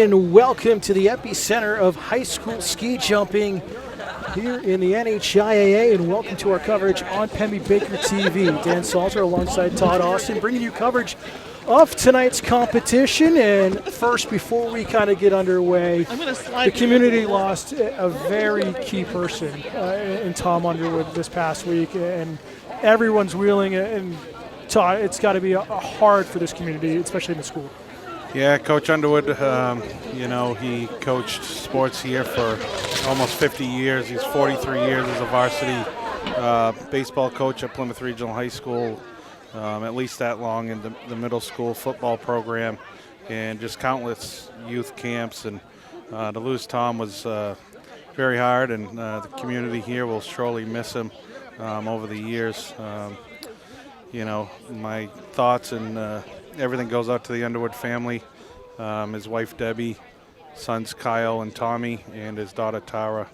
and welcome to the epicenter of high school ski jumping here in the NHIAA, and welcome to our coverage on Pemmy Baker TV. Dan Salter alongside Todd Austin, bringing you coverage of tonight's competition. And first, before we kind of get underway, the community lost a very key person in Tom Underwood this past week, and everyone's wheeling, and Todd, it's got to be hard for this community, especially in the school. Yeah, Coach Underwood, he coached sports here for almost 50 years. He's 43 years as a varsity baseball coach at Plymouth Regional High School, at least that long in the middle school football program, and just countless youth camps. And to lose Tom was very hard, and the community here will surely miss him over the years. My thoughts and everything goes out to the Underwood family, his wife Debbie, sons Kyle and Tommy, and his daughter Tara.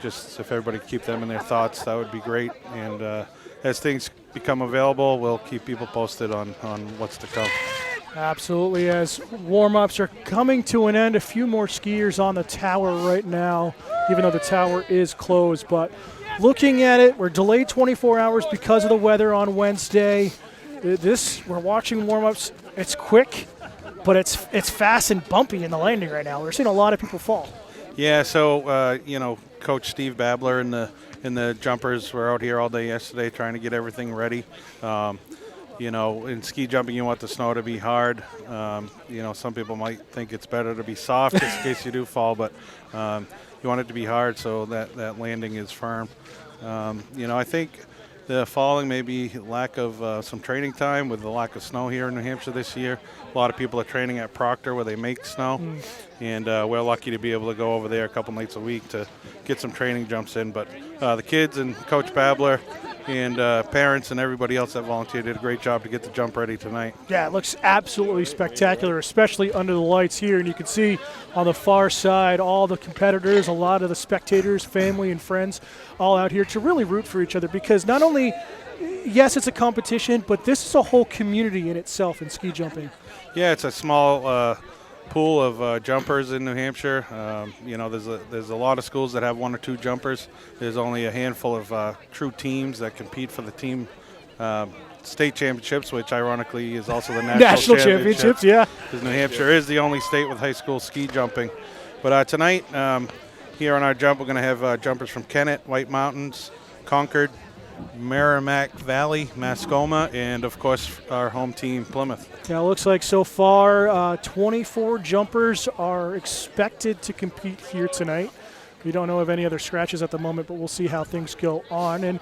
Just if everybody could keep them in their thoughts, that would be great. And as things become available, we'll keep people posted on what's to come. Absolutely. As warm-ups are coming to an end, a few more skiers on the tower right now, even though the tower is closed. But looking at it, we're delayed 24 hours because of the weather on Wednesday. We're watching warm-ups. It's quick, but it's fast and bumpy in the landing right now. We're seeing a lot of people fall. Yeah, so Coach Steve Babler and the jumpers were out here all day yesterday trying to get everything ready. In ski jumping, you want the snow to be hard. Some people might think it's better to be soft just in case you do fall, but you want it to be hard so that landing is firm. I think the falling may be lack of some training time with the lack of snow here in New Hampshire this year. A lot of people are training at Proctor where they make snow, and we're lucky to be able to go over there a couple nights a week to get some training jumps in. But the kids and Coach Babler and parents and everybody else that volunteered did a great job to get the jump ready tonight. Yeah, it looks absolutely spectacular, especially under the lights here. And you can see on the far side all the competitors, a lot of the spectators, family and friends all out here to really root for each other, because not only, yes, it's a competition, but this is a whole community in itself in ski jumping. Yeah, it's a small pool of jumpers in New Hampshire. There's a lot of schools that have one or two jumpers. There's only a handful of true teams that compete for the team state championships, which ironically is also the national championships. Yeah, because New Hampshire is the only state with high school ski jumping. But tonight, here on our jump, we're going to have jumpers from Kennett, White Mountains, Concord, Merrimack Valley, Mascoma, and of course our home team, Plymouth. Yeah, it looks like so far 24 jumpers are expected to compete here tonight. We don't know of any other scratches at the moment, but we'll see how things go on. And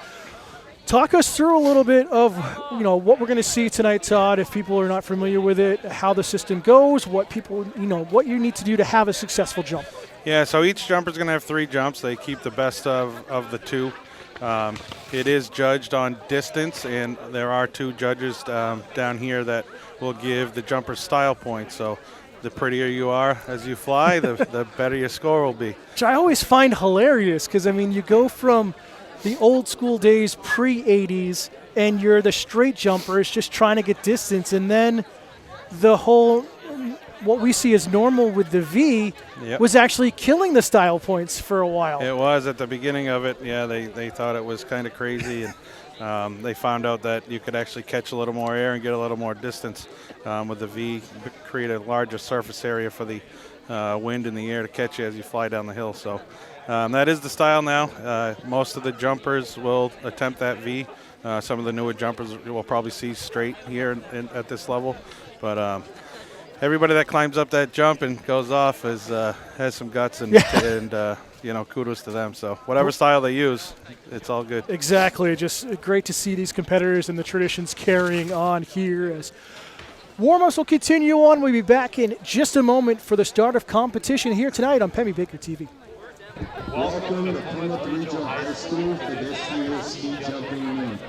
talk us through a little bit of what we're going to see tonight, Todd, if people are not familiar with it, how the system goes, what you need to do to have a successful jump. Yeah, so each jumper is going to have 3 jumps. They keep the best of the 2. It is judged on distance, and there are 2 judges down here that will give the jumper style points. So the prettier you are as you fly, the better your score will be. Which I always find hilarious, because, you go from the old school days, pre-'80s, and you're the straight jumpers just trying to get distance, and then the whole what we see as normal with the V was actually killing the style points for a while. It was at the beginning of it. Yeah, they thought it was kind of crazy, and they found out that you could actually catch a little more air and get a little more distance with the V, create a larger surface area for the wind in the air to catch you as you fly down the hill. So that is the style now. Most of the jumpers will attempt that V. Some of the newer jumpers will probably see straight here at this level, but everybody that climbs up that jump and goes off has some guts, and kudos to them. So whatever style they use, it's all good. Exactly. Just great to see these competitors and the traditions carrying on here. As warm-ups will continue on, we'll be back in just a moment for the start of competition here tonight on Pemmy Baker TV. Welcome to Plymouth Regional High School for this year's ski jumping meet.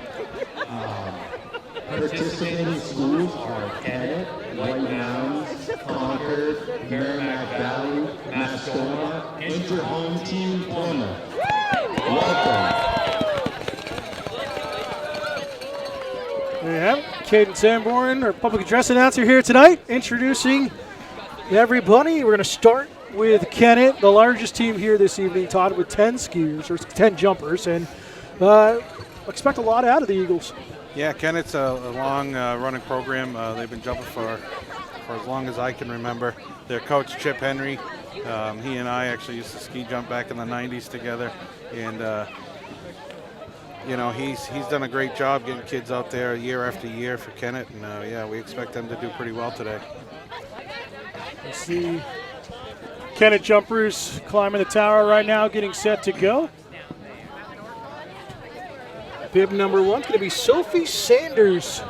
Participating schools are Kennett, White Mountains, Concord, Merrimack Valley, Mascoma, and your home team, Plymouth. Welcome. There you have it. Caden Sanborn, our public address announcer here tonight, introducing everybody. We're going to start with Kennett, the largest team here this evening, Todd, with 10 skiers, or 10 jumpers, and expect a lot out of the Eagles. Yeah, Kennett's a long running program. They've been jumping for as long as I can remember. Their coach, Chip Henry, he and I actually used to ski jump back in the 90s together, and you know, he's done a great job getting kids out there year after year for Kennett, and yeah, we expect them to do pretty well today. You see Kennett jumpers climbing the tower right now, getting set to go. Bib number 1 is going to be Sophie Sanders.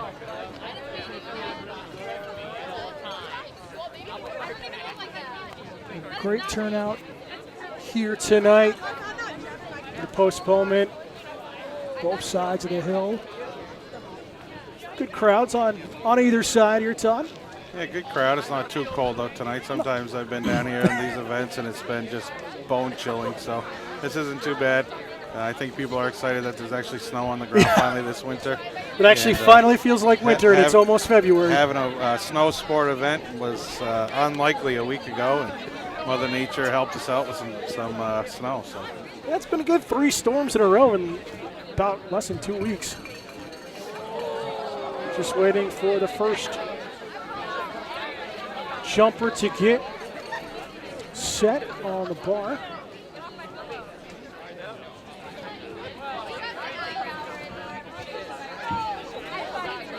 Great turnout here tonight. The postponement, both sides of the hill. Good crowds on either side here, Todd. Yeah, good crowd. It's not too cold out tonight. Sometimes I've been down here in these events and it's been just bone chilling, so this isn't too bad. I think people are excited that there's actually snow on the ground finally this winter. It actually finally feels like winter, and it's almost February. Having a snow sport event was unlikely a week ago, and Mother Nature helped us out with some snow. So yeah, it's been a good 3 storms in a row in about less than 2 weeks. Just waiting for the first jumper to get set on the bar.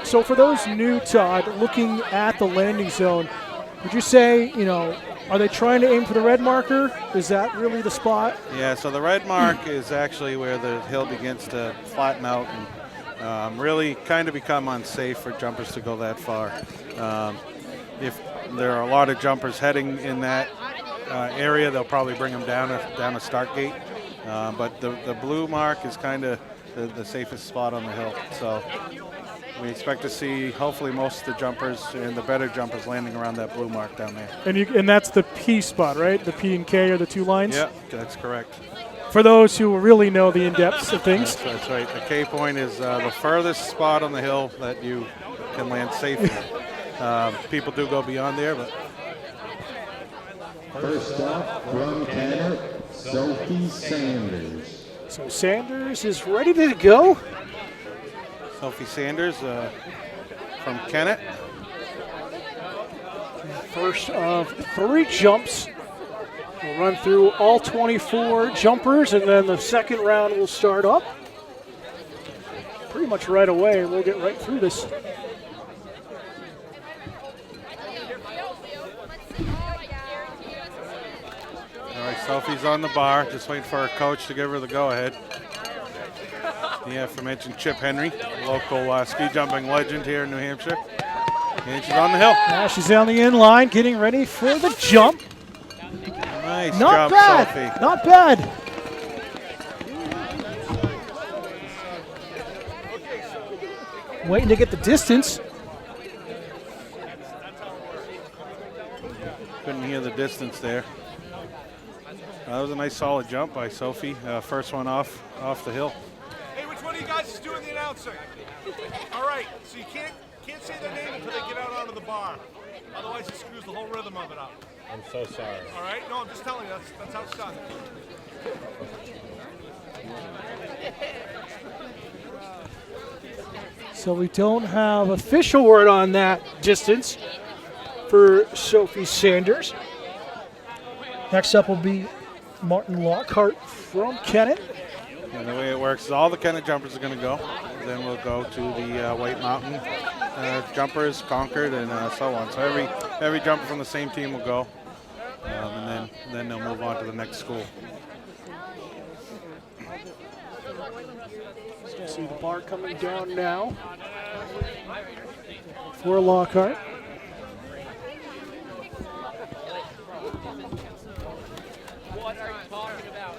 So for those new, Todd, looking at the landing zone, would you say, are they trying to aim for the red marker? Is that really the spot? Yeah, so the red mark is actually where the hill begins to flatten out and really kind of become unsafe for jumpers to go that far. If there are a lot of jumpers heading in that area, they'll probably bring them down a start gate. But the blue mark is kind of the safest spot on the hill. So we expect to see hopefully most of the jumpers and the better jumpers landing around that blue mark down there. And that's the P spot, right? The P and K are the 2 lines? Yeah, that's correct. For those who really know the in-depths of things. That's right. The K point is the furthest spot on the hill that you can land safely. People do go beyond there, but. First up from Kennett, Sophie Sanders. So Sanders is ready to go. Sophie Sanders from Kennett. First of 3 jumps. We'll run through all 24 jumpers, and then the second round will start up. Pretty much right away, and we'll get right through this. All right, Sophie's on the bar, just waiting for her coach to give her the go-ahead. The aforementioned Chip Henry, local ski jumping legend here in New Hampshire. And she's on the hill. Now she's on the in line, getting ready for the jump. Nice Not jump, bad. Sophie. Not bad. Waiting to get the distance. Couldn't hear the distance there. That was a nice solid jump by Sophie. First one off the hill. Hey, which one of you guys is doing the announcing? All right, so you can't say their name until they get out onto the bar. Otherwise, it screws the whole rhythm of it up. I'm so sorry. All right? No, I'm just telling you, that's how it's done. So we don't have official word on that distance for Sophie Sanders. Next up will be Martin Lockhart from Kennett. And the way it works is all the Kennett jumpers are going to go. Then we'll go to the White Mountain jumpers, Concord, and so on. So every jumper from the same team will go, and then they'll move on to the next school. See the bar coming down now for Lockhart. What are you talking about?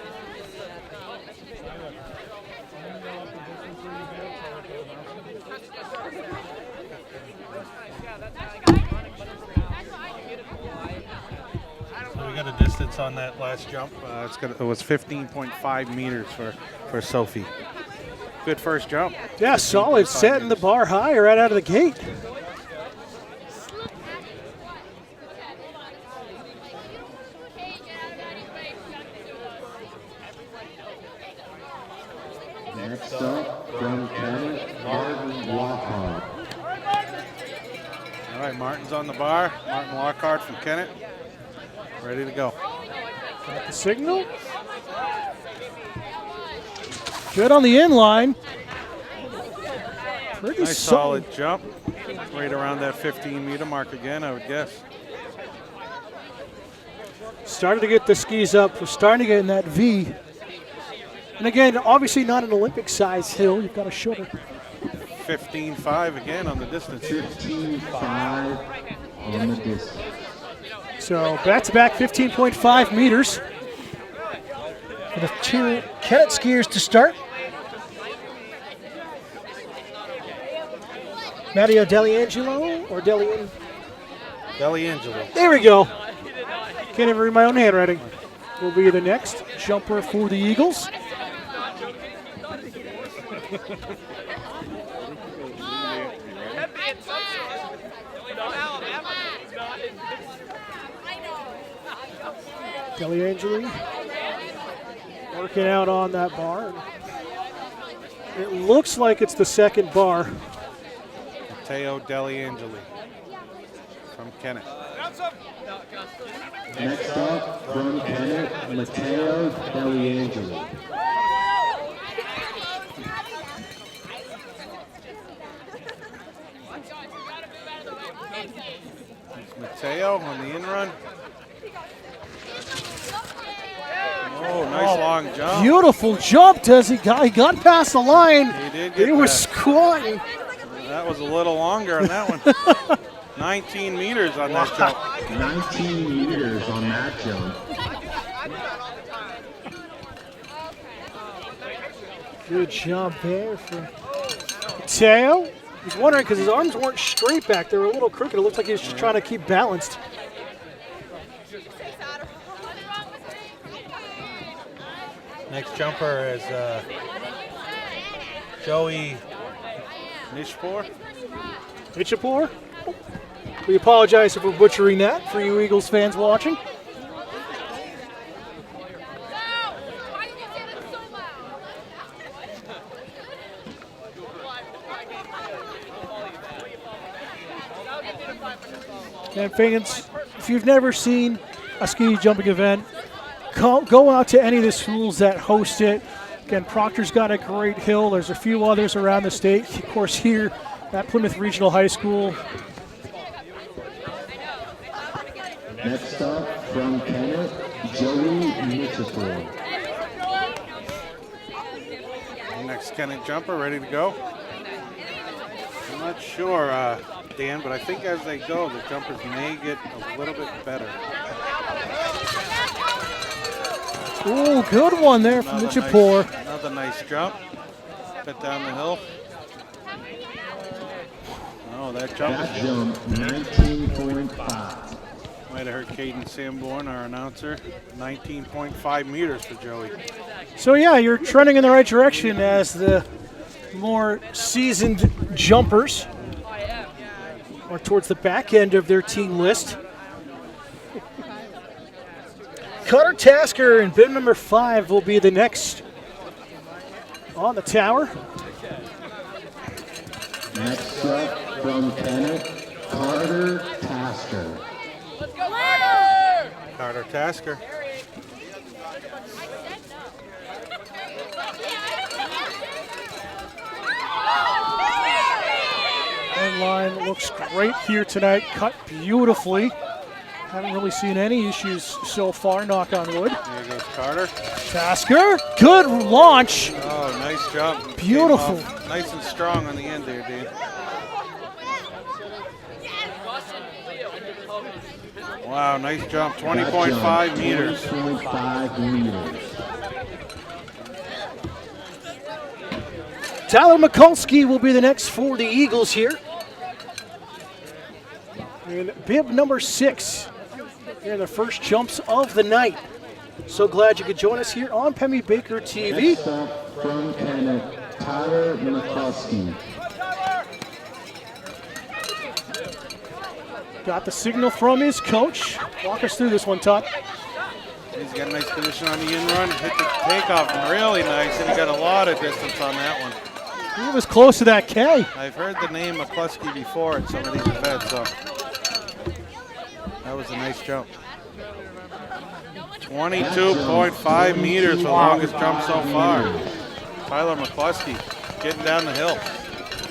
So we got a distance on that last jump. It was 15.5 meters for Sophie. Good first jump. Yeah, solid, setting the bar high right out of the gate. Next up, from Kennett, Martin Lockhart. All right, Martin's on the bar. Martin Lockhart from Kennett. Ready to go. Got the signal. Good on the inline. Pretty Nice solid jump. Right around that 15-meter mark again, I would guess. Started to get the skis up. We're starting to get in that V. And again, obviously not an Olympic size hill. You've got a shorter. 15.5 again on the distance. 15.5 on the distance. So back-to-back 15.5 meters for the two Kennett skiers to start. Matteo Deliangelo or Delian? Deliangelo. There we go. Can't even read my own handwriting. Will be the next jumper for the Eagles. Deliangelo working out on that bar. It looks like it's the second bar. Matteo Deliangeli from Kennett. Next up, from Kennett, Matteo Deliangelo. Matteo on the in run. Oh, nice long jump. Beautiful jump, he got past the line. He did get He was past. squatting. That was a little longer on that one. 19 meters on that jump. 19 meters on that jump. Good job there for Matteo. He's wondering because his arms weren't straight back. They were a little crooked. It looked like he was just trying to keep balanced. Next jumper is Joey Nishpor. Hitchapur. We apologize if we're butchering that for you Eagles fans watching. And fans, if you've never seen a ski jumping event, go out to any of the schools that host it. Again, Proctor's got a great hill. There's a few others around the state. Of course, here at Plymouth Regional High School. Next up, from Kennett, Joey Mitchell. Next Kennett jumper, ready to go. I'm not sure, Dan, but I think as they go, the jumpers may get a little bit better. Oh, good one there from Hitchapur. Another nice jump. Bit down the hill. Oh, that jump. That jump, 19.5. Might have heard Caden Sanborn, our announcer. 19.5 meters for Joey. So yeah, you're trending in the right direction as the more seasoned jumpers are towards the back end of their team list. Cutter Tasker and bib number 5 will be the next on the tower. Next up, from Kennett, Carter Tasker. Carter Tasker. End line looks great here tonight, cut beautifully. Haven't really seen any issues so far, knock on wood. There goes Carter. Tasker, good launch. Oh, nice jump. Beautiful. Came off nice and strong on the end there, Dan. Wow, nice jump. 20.5 meters. 20.5 meters. Tyler Mikulski will be the next for the Eagles here. And bib number 6 here in the first jumps of the night. So glad you could join us here on Pemmy Baker TV. Next up, from Kennett, Tyler Mikulski. Got the signal from his coach. Walk us through this one, Todd. He's got a nice position on the in run. Hit the takeoff really nice, and he got a lot of distance on that one. He was close to that K. I've heard the name McCluskey before at some of these events, so that was a nice jump. 22.5 meters for the longest jump so far. Tyler McCluskey getting down the hill.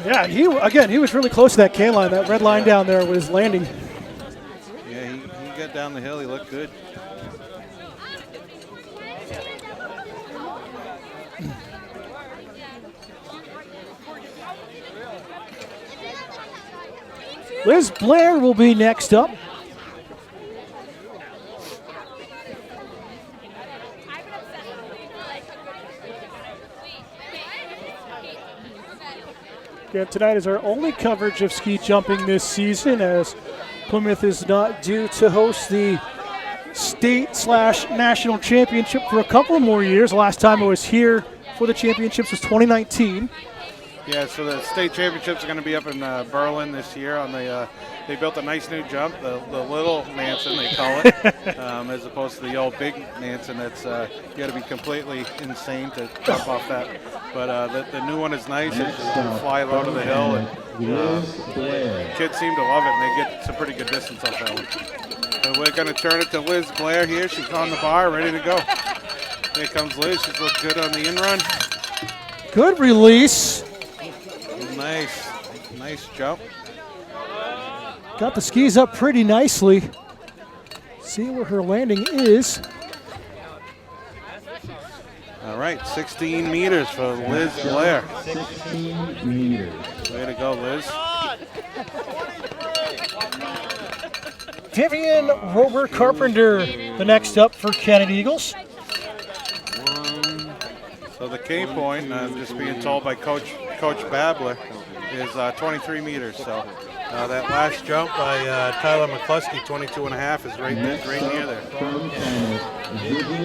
Yeah, he was really close to that K line. That red line down there was landing. Yeah, he got down the hill. He looked good. Liz Blair will be next up. Again, tonight is our only coverage of ski jumping this season, as Plymouth is not due to host the state/national championship for a couple more years. Last time I was here for the championships was 2019. Yeah, so the state championships are going to be up in Berlin this year. On the they built a nice new jump, the little Nansen they call it, as opposed to the old big Nansen. That's you got to be completely insane to jump off that. But the new one is nice. It's fly low to the hill, and kids seem to love it, and they get some pretty good distance off that one. And we're going to turn it to Liz Blair here. She's on the bar, ready to go. Here comes Liz. She's looked good on the in run. Good release. Nice jump. Got the skis up pretty nicely. See where her landing is. All right, 16 meters for Liz Blair. 16 meters. Way to go, Liz. Vivian Robert Carpenter, the next up for Canada Eagles. So the K point, I'm just being told by Coach Babler, is 23 meters. So that last jump by Tyler McCluskey, 22.5, is right near there.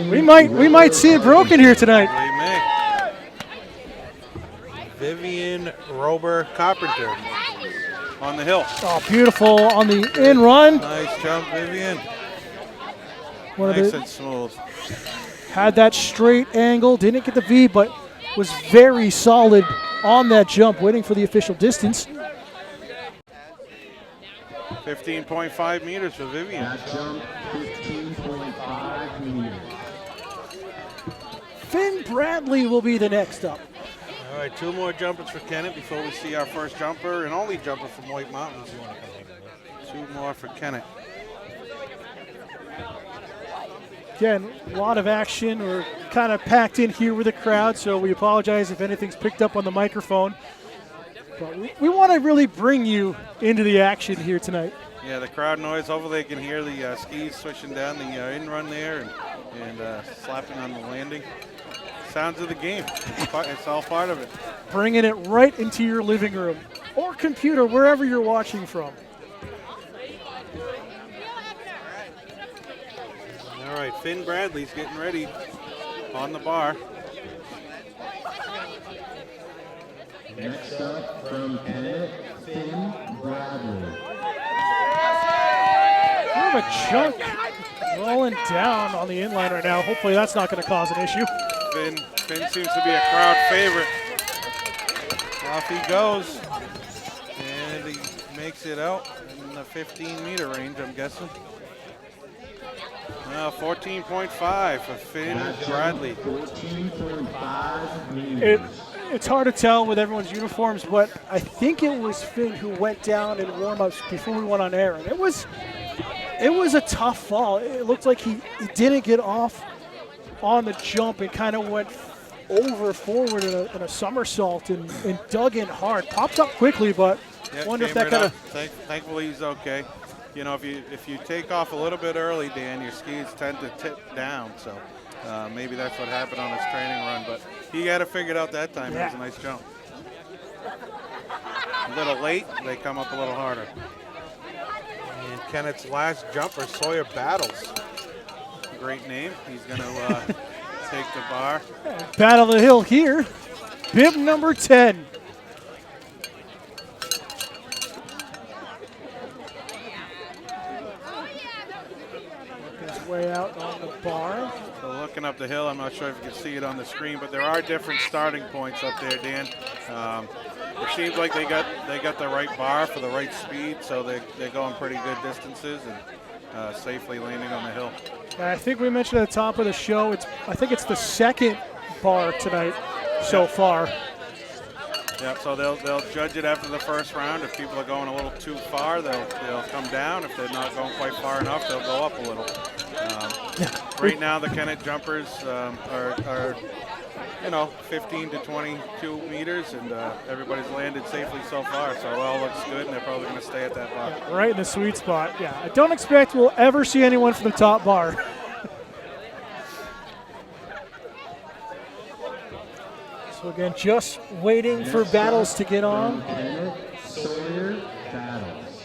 We might see it broken here tonight. We may. Vivian Robert Carpenter on the hill. Oh, beautiful on the in run. Nice jump, Vivian. Nice and smooth. Had that straight angle, didn't get the V, but was very solid on that jump, waiting for the official distance. 15.5 meters for Vivian. That jump, 15.5 meters. Finn Bradley will be the next up. All right, two more jumpers for Kennett before we see our first jumper and only jumper from White Mountains. Two more for Kennett. Again, a lot of action. We're kind of packed in here with the crowd, so we apologize if anything's picked up on the microphone. But we want to really bring you into the action here tonight. Yeah, the crowd noise. Hopefully they can hear the skis swishing down the in-run there and slapping on the landing. Sounds of the game. It's all part of it. Bringing it right into your living room or computer, wherever you're watching from. All right, Finn Bradley's getting ready on the bar. Next up from Kennett, Finn Bradley. Kind of a chunk rolling down on the inline right now. Hopefully that's not going to cause an issue. Finn seems to be a crowd favorite. Off he goes, and he makes it out in the 15-meter range, I'm guessing. 14.5 for Finn Bradley. 14.5 meters. It's hard to tell with everyone's uniforms, but I think it was Finn who went down in warm-ups before we went on air. And it was a tough fall. It looked like he didn't get off on the jump and kind of went forward in a somersault and dug in hard. Popped up quickly, but wonder if that kind of... Thankfully he's okay. You know, if you take off a little bit early, Dan, your skis tend to tip down. So maybe that's what happened on his training run. But he got it figured out that time. Yeah. It was a nice jump. A little late, they come up a little harder. And Kennett's last jumper, Sawyer Battles. Great name. He's going to take the bar. Battle the hill here. Bib number 10. way out on the bar. So looking up the hill, I'm not sure if you can see it on the screen, but there are different starting points up there, Dan. It seems like they got the right bar for the right speed, so they're going pretty good distances and safely landing on the hill. I think we mentioned at the top of the show, I think it's the second bar tonight so far. Yeah, so they'll judge it after the first round. If people are going a little too far, they'll come down. If they're not going quite far enough, they'll go up a little. Right now, the Kennett jumpers are 15 to 22 meters, and everybody's landed safely so far. So it all looks good, and they're probably going to stay at that bar. Yeah, right in the sweet spot. Yeah, I don't expect we'll ever see anyone from the top bar. So again, just waiting for battles to get on. Sawyer Battles.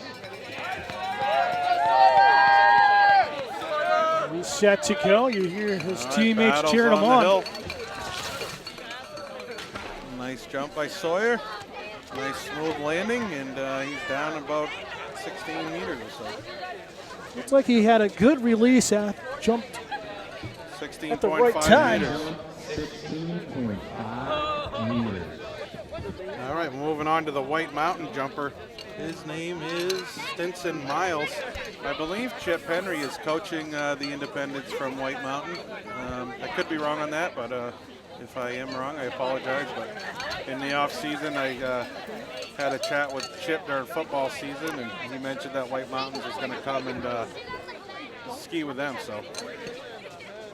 He's set to go. You hear his All right, teammates Battles cheering him the on. hill. Nice jump by Sawyer. Nice smooth landing, and he's down about 16 meters or so. Looks like he had a good release jumped 16.5 at the right time. meters. 16.5 meters. All right, moving on to the White Mountain jumper. His name is Stinson Miles. I believe Chip Henry is coaching the independents from White Mountain. I could be wrong on that, but if I am wrong, I apologize. But in the off season, I had a chat with Chip during football season, and he mentioned that White Mountains is going to come and ski with them. So.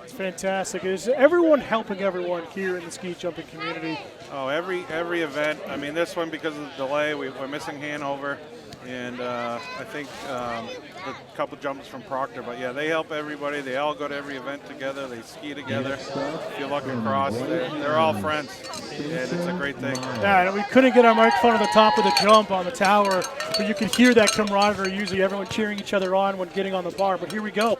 It's fantastic. Is everyone helping everyone here in the ski jumping community? Oh, every event. I mean, this one, because of the delay, we're missing Hanover, and I think a couple jumps from Proctor. But yeah, they help everybody. They all go to every event together. They ski together. If you look across, they're all friends, and it's a great thing. Yeah, and we couldn't get our microphone on the top of the jump on the tower, but you could hear that camaraderie. Usually everyone cheering each other on when getting on the bar, but here we go.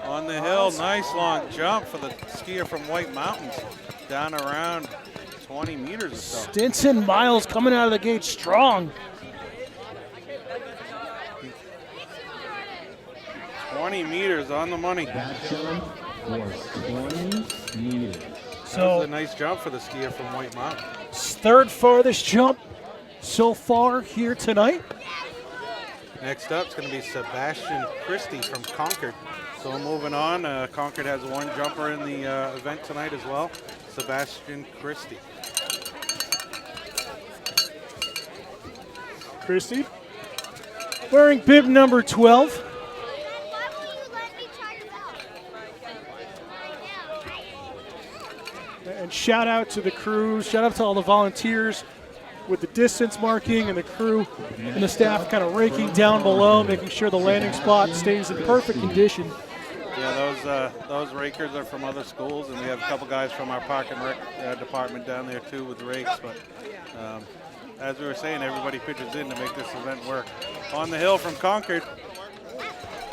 On the hill, nice long jump for the skier from White Mountains, down around 20 meters or so. Stinson Miles coming out of the gate strong. 20 meters on the money. That jump was 20 meters. That was a nice jump for the skier from White Mountain. Third farthest jump so far here tonight. Next up is going to be Sebastian Christie from Concord. So moving on, Concord has one jumper in the event tonight as well, Sebastian Christie. Christie wearing bib number 12. And shout out to the crew, shout out to all the volunteers with the distance marking and the crew and the staff kind of raking down below, making sure the landing spot stays in perfect condition. Yeah, those rakers are from other schools, and we have a couple guys from our park and rec department down there too with the rakes. But as we were saying, everybody pitches in to make this event work. On the hill from Concord,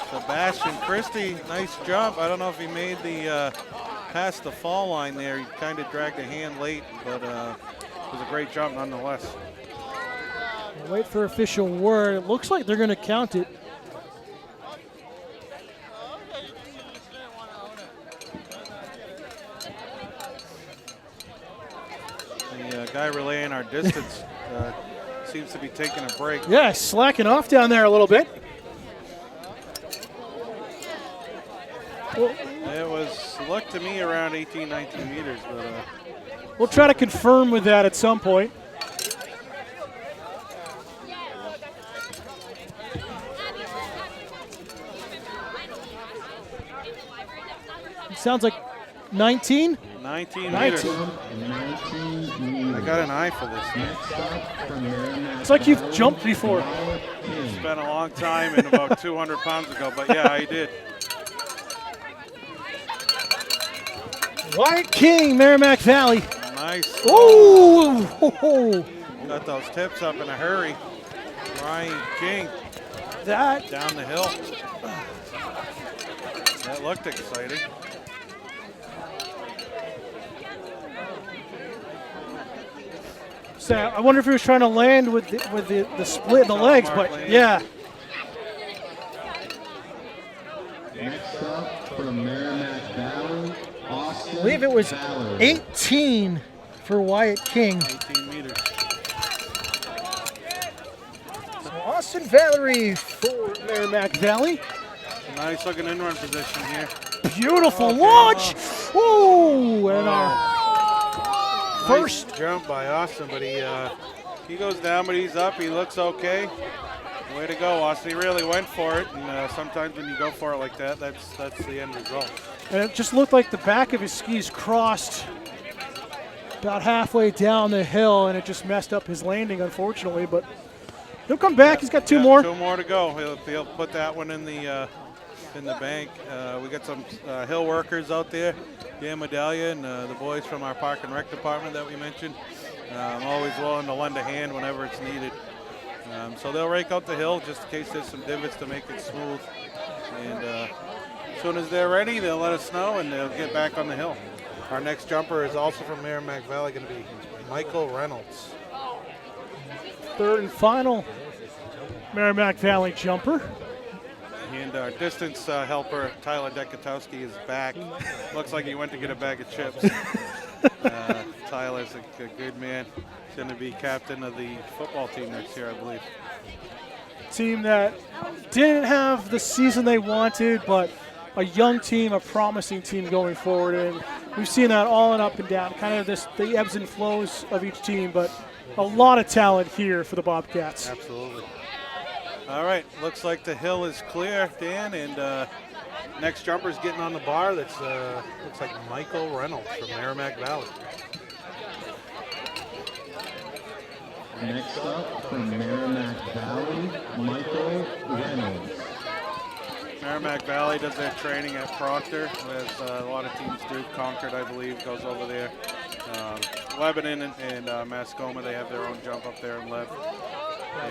Sebastian Christie, nice jump. I don't know if he made the past the fall line there. He kind of dragged a hand late, but it was a great jump nonetheless. We'll wait for official word. It looks like they're going to count it. The guy relaying our distance seems to be taking a break. Yeah, slacking off down there a little bit. Well, It looked to me around 18, 19 meters, but we'll try to confirm with that at some point. It sounds like 19? 19 19. meters. I got an eye for this. It's like you've jumped before. It's been a long time and about 200 pounds ago, but yeah, I did. Wyatt King, Merrimack Valley. Nice. Ooh! Ho, ho. Got those tips up in a hurry. Ryan King That down the hill. That looked exciting. So I wonder if he was trying to land with the split in the legs, but landing. yeah. from Merrimack Valley, Austin. I believe it was Ballard. 18 for Wyatt King. 18 meters. So Austin Valerie for Merrimack Valley. Nice looking in-run position here. Beautiful launch. Ooh, and our first. Nice jump by Austin, but he goes down, but he's up. He looks okay. Way to go, Austin. He really went for it, and sometimes when you go for it like that, that's the end result. And it just looked like the back of his skis crossed about halfway down the hill, and it just messed up his landing, unfortunately. But he'll come back. He's got two more. 2 more to go. He'll put that one in the bank. We got some hill workers out there. Dan Medallia and the boys from our Park and Rec department that we mentioned. Always willing to lend a hand whenever it's needed. So they'll rake out the hill just in case there's some divots to make it smooth. And as soon as they're ready, they'll let us know and they'll get back on the hill. Our next jumper is also from Merrimack Valley, going to be Michael Reynolds. Third and final Merrimack Valley jumper. And our distance helper, Tyler Dekatowski, is back. Looks like he went to get a bag of chips. Tyler's a good man. He's going to be captain of the football team next year, I believe. Team that didn't have the season they wanted, but a young team, a promising team going forward. And we've seen that all and up and down, kind of the ebbs and flows of each team, but a lot of talent here for the Bobcats. Absolutely. All right, looks like the hill is clear, Dan, and next jumper is getting on the bar. That's looks like Michael Reynolds from Merrimack Valley. Next up from Merrimack Valley, Michael Reynolds. Merrimack Valley does their training at Proctor, as a lot of teams do. Concord, I believe, goes over there. Lebanon and Mascoma, they have their own jump up there in Lev.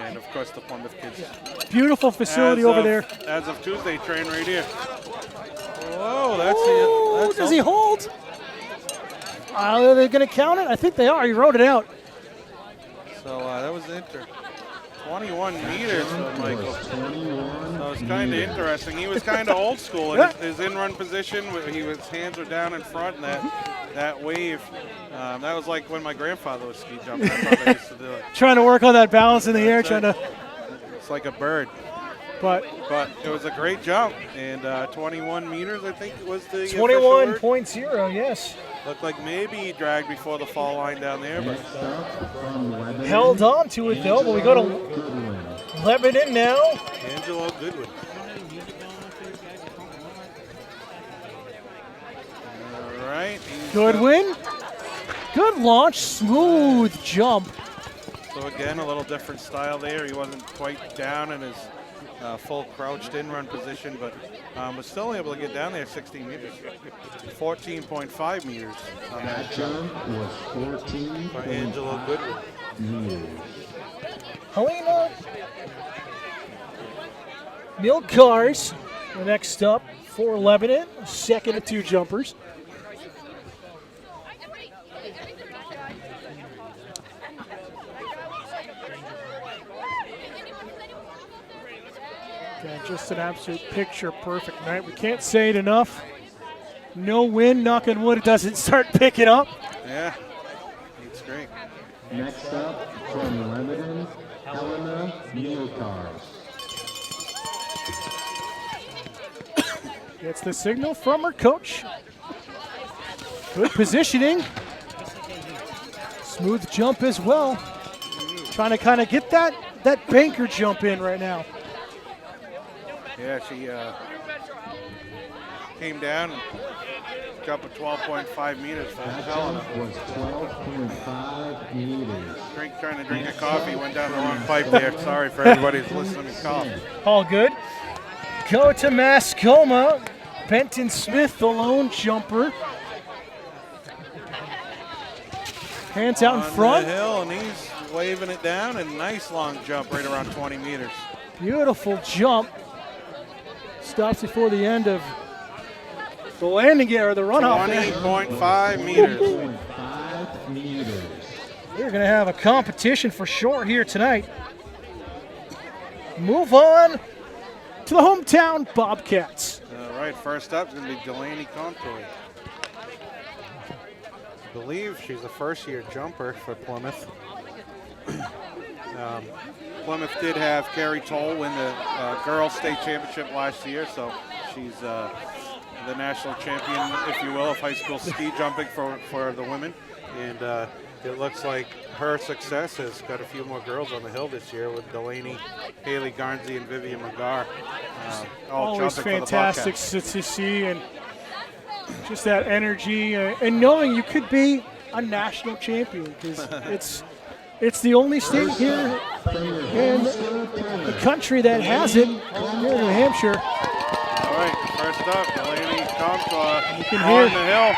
And, of course, the Plymouth kids. Beautiful facility over there. As of Tuesday, train right here. Whoa, that's Oh, it. does he hold? Are they going to count it? I think they are. He wrote it out. So that was inter. 21 meters for Michael. So it's kind of interesting. He was kind of old school in his in-run position. His hands were down in front, and that wave, that was like when my grandfather was ski jumping. That's how they used to do it. Trying to work on that balance in the air, trying to. It's like a bird. But it was a great jump, and 21 meters, I think, was the 21.0, yes. Looked like maybe he dragged before the fall line down there, but held on to it though. But we go to Lebanon now. Angelo Goodwin. All right. Goodwin. Good launch, smooth jump. So again, a little different style there. He wasn't quite down in his full crouched in-run position, but was still able to get down there 16 meters. 14.5 meters on that jump was 14 by Angelo Goodwin. Helena Milcars, the next up for Lebanon, second of two jumpers. Yeah, just an absolute picture perfect night. We can't say it enough. No wind, knock on wood, it doesn't start picking up. Yeah, it's great. Next up from Lebanon, Helena Milcars. Gets the signal from her coach. Good positioning. Smooth jump as well. Trying to kind of get that banker jump in right now. Yeah, she came down and jumped at 12.5 meters for Helena. Was 12.5 meters. Trying to drink a coffee, went down the wrong pipe there. Sorry for everybody who's listening to cough. All good. Go to Mascoma. Benton Smith, the lone jumper. Hands out in front. On the hill, and he's waving it down, and nice long jump right around 20 meters. Beautiful jump. Stops before the end of the landing gear or the runoff. 20.5 meters. 20.5 meters. We're going to have a competition for sure here tonight. Move on to the hometown Bobcats. All right, right, first up is going to be Delaney Contoy. I believe she's a first-year jumper for Plymouth. Plymouth did have Carrie Toll win the girls' state championship last year, so she's the national champion, if you will, of high school ski jumping for the women. And it looks like her success has got a few more girls on the hill this year with Delaney, Haley Garnsey, and Vivian McGar. All Always jumping fantastic to see, and just that energy, and knowing you could be a national champion, because it's the only state here in the country that has it, here in New Hampshire. All right, first up, Delaney Contoy You can on hear the hill.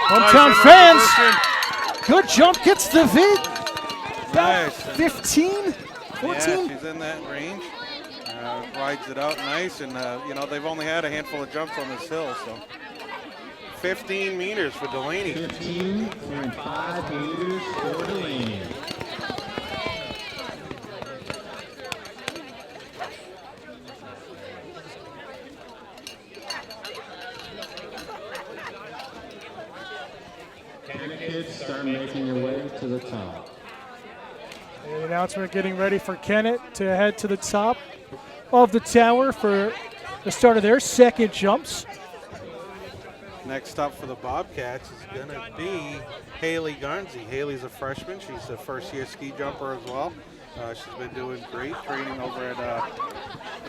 hometown Nice fans. position. Good jump, gets the vid. About Nice. 15, 14. Yeah, she's in that range. Rides it out nice, and they've only had a handful of jumps on this hill, so 15 meters for Delaney. 15.5 meters for Delaney. Candidates start making their way to the top. And the announcement getting ready for Kennett to head to the top of the tower for the start of their second jumps. Next up for the Bobcats is going to be Haley Garnsey. Haley's a freshman. She's a first-year ski jumper as well. She's been doing great training over at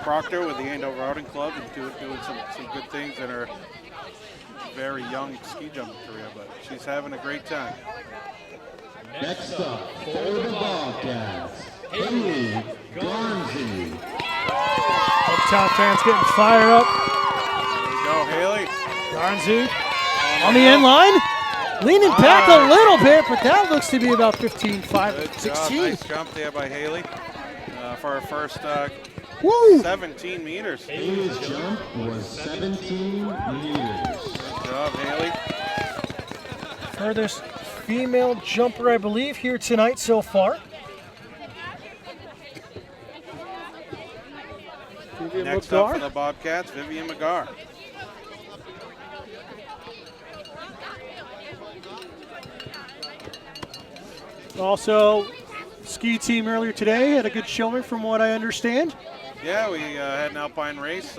Proctor with the Andover Routing Club and doing some good things in her very young ski jumping career, but she's having a great time. Next up for the Bobcats, Haley Garnsey. Hometown fans getting fired up. There you go, Haley. Garnsey on the end line, leaning back a little bit, but that looks to be about 15.5, Good 16. job. Nice jump there by Haley for her first Woo! 17 meters. Good Haley's jump was 17 meters. job, Haley. Furthest female jumper, I believe, here tonight so far. Vivian Next up for McGar. the Bobcats, Vivian McGar. Also, ski team earlier today had a good showing from what I understand. Yeah, we had an alpine race.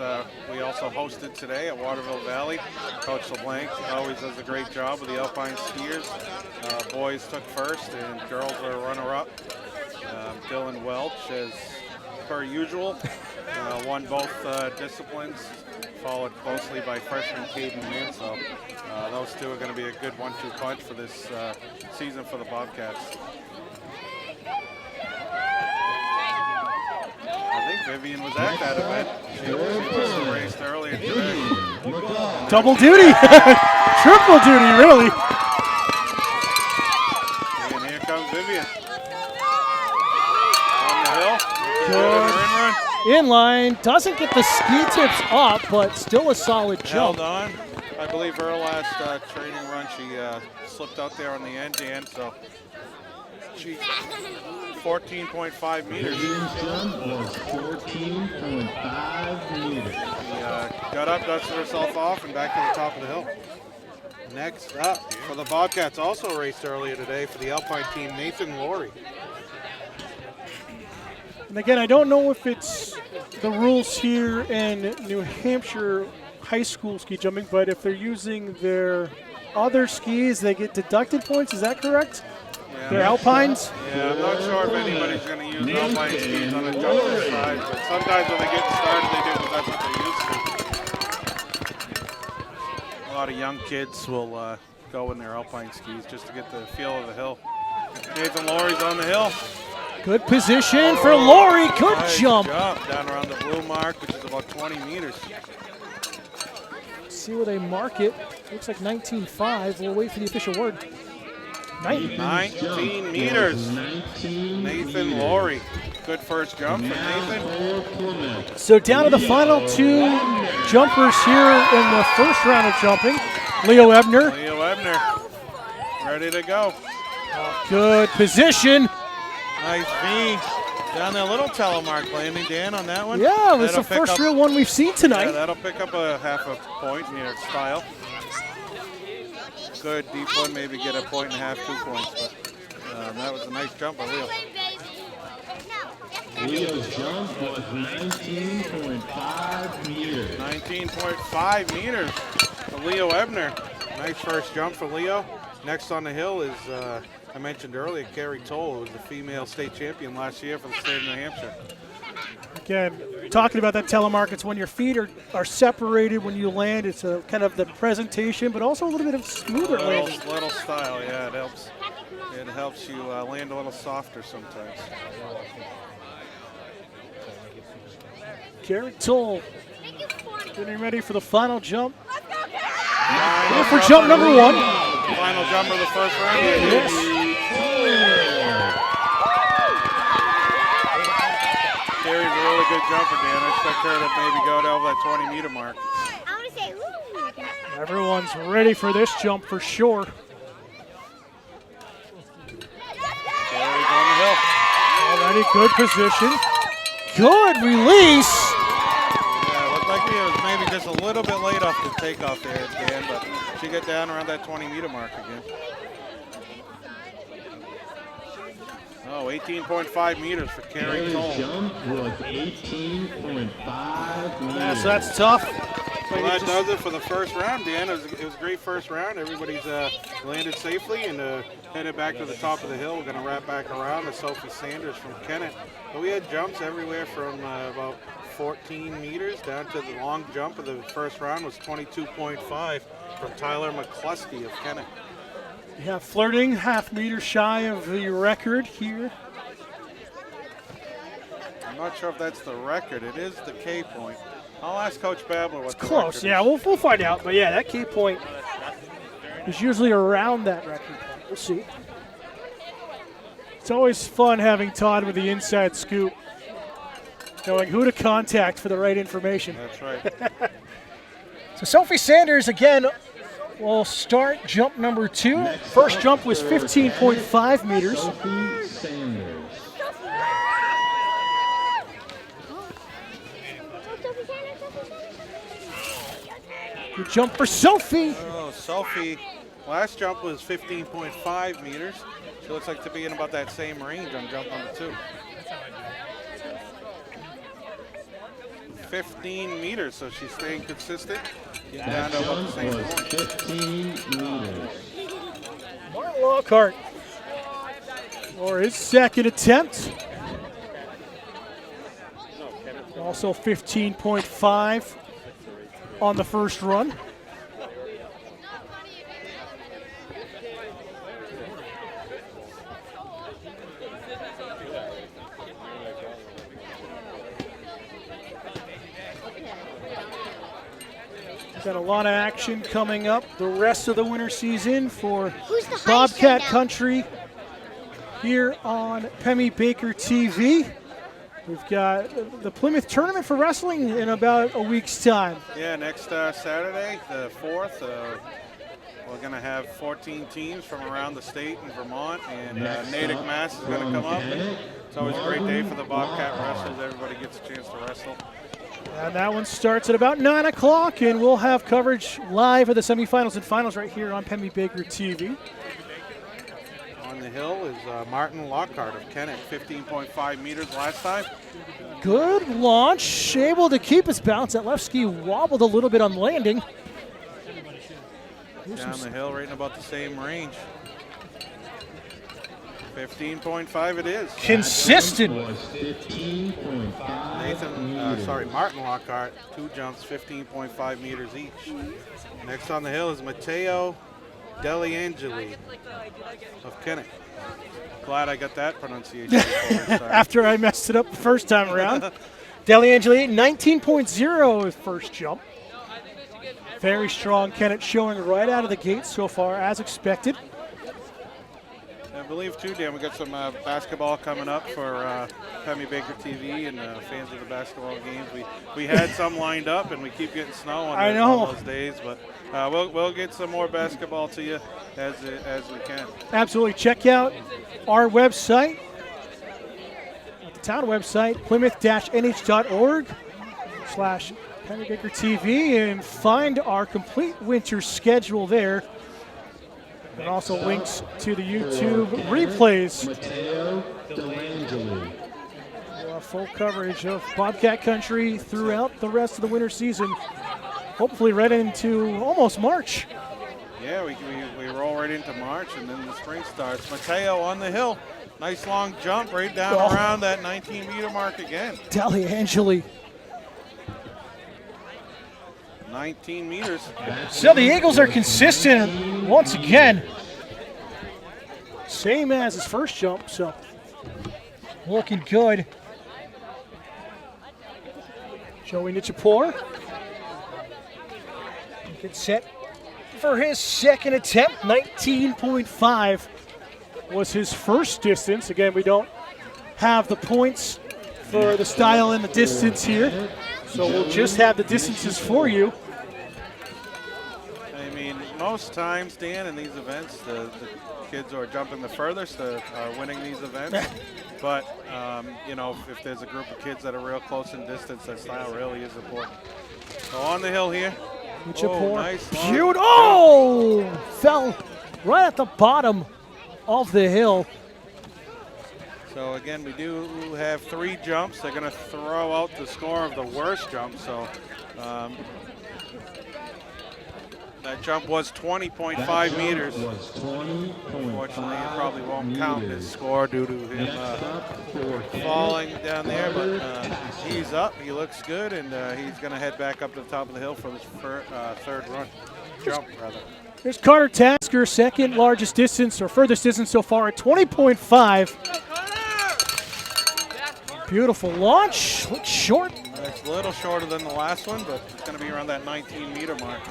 We also hosted today at Waterville Valley. Coach LeBlanc always does a great job with the alpine skiers. Boys took first and girls were runner-up. Dylan Welch, as per usual, won both disciplines, followed closely by freshman Caden Mann. So those two are going to be a good 1-2 punch for this season for the Bobcats. I think Vivian was at that event. She was raced earlier today. Double duty, triple duty, really. And here comes Vivian. On the hill. Good. Run. Inline, doesn't get the ski tips up, but still a solid Held jump. on. I believe her last training run, she slipped out there on the end, Dan, so she 14.5 meters. Vivian's jump was 14.5 meters. She got up, dusted herself off, and back to the top of the hill. Next up for the Bobcats, also raced earlier today for the Alpine team, Nathan Laurie. And again, I don't know if it's the rules here in New Hampshire high school ski jumping, but if they're using their other skis, they get deducted points. Is that correct? Yeah, Their alpines? Yeah, I'm not sure if anybody's going to use alpine skis on a jumper side, but sometimes when they get started, they do because that's what they're used to. A lot of young kids will go in their alpine skis just to get the feel of the hill. Nathan Laurie's on the hill. Good position for Laurie. Good Nice jump. down around the blue mark, which is about 20 meters. See where they mark it. Looks like 19.5. We'll wait for the official word. 19 meters. 19 Nathan Laurie. Good first jump for Nathan. So down to the final two jumpers here in the first round of jumping. Leo Ebner. Leo Ebner ready to go. Good position. Nice V. Down there, little telemark landing, Dan, on that one. Yeah, it was the That'll pick first up- real one we've seen tonight. Yeah, that'll pick up a half a point near its style. Good deep one, maybe get a point and a half, 2 points. But that was a nice jump by Leo. Leo's jump was 19.5 meters. 19.5 meters for Leo Ebner. Nice first jump for Leo. Next on the hill is, I mentioned earlier, Carrie Toll, who was the female state champion last year for the state of New Hampshire. Again, talking about that telemark, it's when your feet are separated when you land. It's a kind of the presentation, but also a little bit of smoother landing. Little style, yeah, it helps. It helps you land a little softer sometimes. Carrie Toll getting ready for the final jump. Final Here for jump number 1. Final jump of the first round. Yes. Carrie's a really good jumper, Dan. I expect her to maybe go to over that 20-meter mark. Everyone's ready for this jump for sure. Carrie's on the hill. Already good position. Good release. Yeah, it looked like it was maybe just a little bit late off the takeoff there, Dan, but she got down around that 20-meter mark again. Oh, 18.5 meters for Carrie Toll. Leo's jump was 18.5 meters. Yeah, so that's tough. Well, that does it for the first round, Dan. It was a great first round. Everybody's landed safely and headed back to the top of the hill. We're going to wrap back around to Sophie Sanders from Kennett. But we had jumps everywhere from about 14 meters down to the long jump of the first round was 22.5 from Tyler McCluskey of Kennett. Yeah, flirting, half meter shy of the record here. I'm not sure if that's the record. It is the K point. I'll ask Coach Babler what the Close, record yeah, is. we'll find out. But yeah, that key point is usually around that record point. We'll see. It's always fun having Todd with the inside scoop, knowing who to contact for the right information. That's right. So Sophie Sanders, again, will start jump number 2. First jump was 15.5 meters. Sophie Sanders. Good jump for Sophie. Oh, Sophie, last jump was 15.5 meters. She looks like to be in about that same range on jump number 2. 15 meters, so she's staying consistent. Getting down That to about the jump same was point. 15 meters. Martin Lockhart for his second attempt. Also 15.5 on the first run. Got a lot of action coming up the rest of the winter season for Bobcat Country here on Pemmy Baker TV. We've got the Plymouth Tournament for Wrestling in about a week's time. Yeah, next Saturday, the 4th, we're going to have 14 teams from around the state in Vermont, and Natick, Mass is going to come up. And it's always a great day for the Bobcat wrestlers. Everybody gets a chance to wrestle. And that one starts at about 9 o'clock, and we'll have coverage live of the semifinals and finals right here on Pemmy Baker TV. On the hill is Martin Lockhart of Kennett, 15.5 meters last time. Good launch, able to keep his balance. That left ski wobbled a little bit on landing. Down the hill, right in about the same range. 15.5 it is. Consistent. Was 15.5 Martin Lockhart, 2 jumps, 15.5 meters each. Next on the hill is Matteo Deliangeli of Kennett. Glad I got that pronunciation. After I messed it up the first time around. Deliangeli, 19.0 his first jump. Very strong Kennett showing right out of the gate so far, as expected. I believe too, Dan, we got some basketball coming up for Pemmy Baker TV and fans of the basketball games. We had some lined up, and we keep getting snow on those days, but we'll get some more basketball to you as we can. Absolutely. Check out our website. the town website, plymouth-nh.org/PennyBakerTV, and find our complete winter schedule there. And also links to the YouTube replays. Matteo Delangeli. Full coverage of Bobcat Country throughout the rest of the winter season. Hopefully right into almost March. Yeah, we roll right into March, and then the spring starts. Matteo on the hill. Nice long jump right down around that 19-meter mark again. Daliangeli. 19 meters. So the Eagles are consistent once again. Same as his first jump, so looking good. Joey Nichapur gets set for his second attempt. 19.5 was his first distance. Again, we don't have the points for the style and the distance here, so we'll just have the distances for you. I mean, most times, Dan, in these events, the kids who are jumping the furthest are winning these events. But, you know, if there's a group of kids that are real close in distance, that style really is important. So on the hill here. Oh, nice. Fell right at the bottom of the hill. So again, we do have 3 jumps. They're going to throw out the score of the worst jump. So that jump was 20.5 meters. Unfortunately, it probably won't count his score due to him falling down there, but he's up. He looks good, and he's going to head back up to the top of the hill for his third jump. Here's Carter Tasker, second largest distance or furthest distance so far at 20.5. Beautiful launch. Looks short. It's a little shorter than the last one, but it's going to be around that 19-meter mark.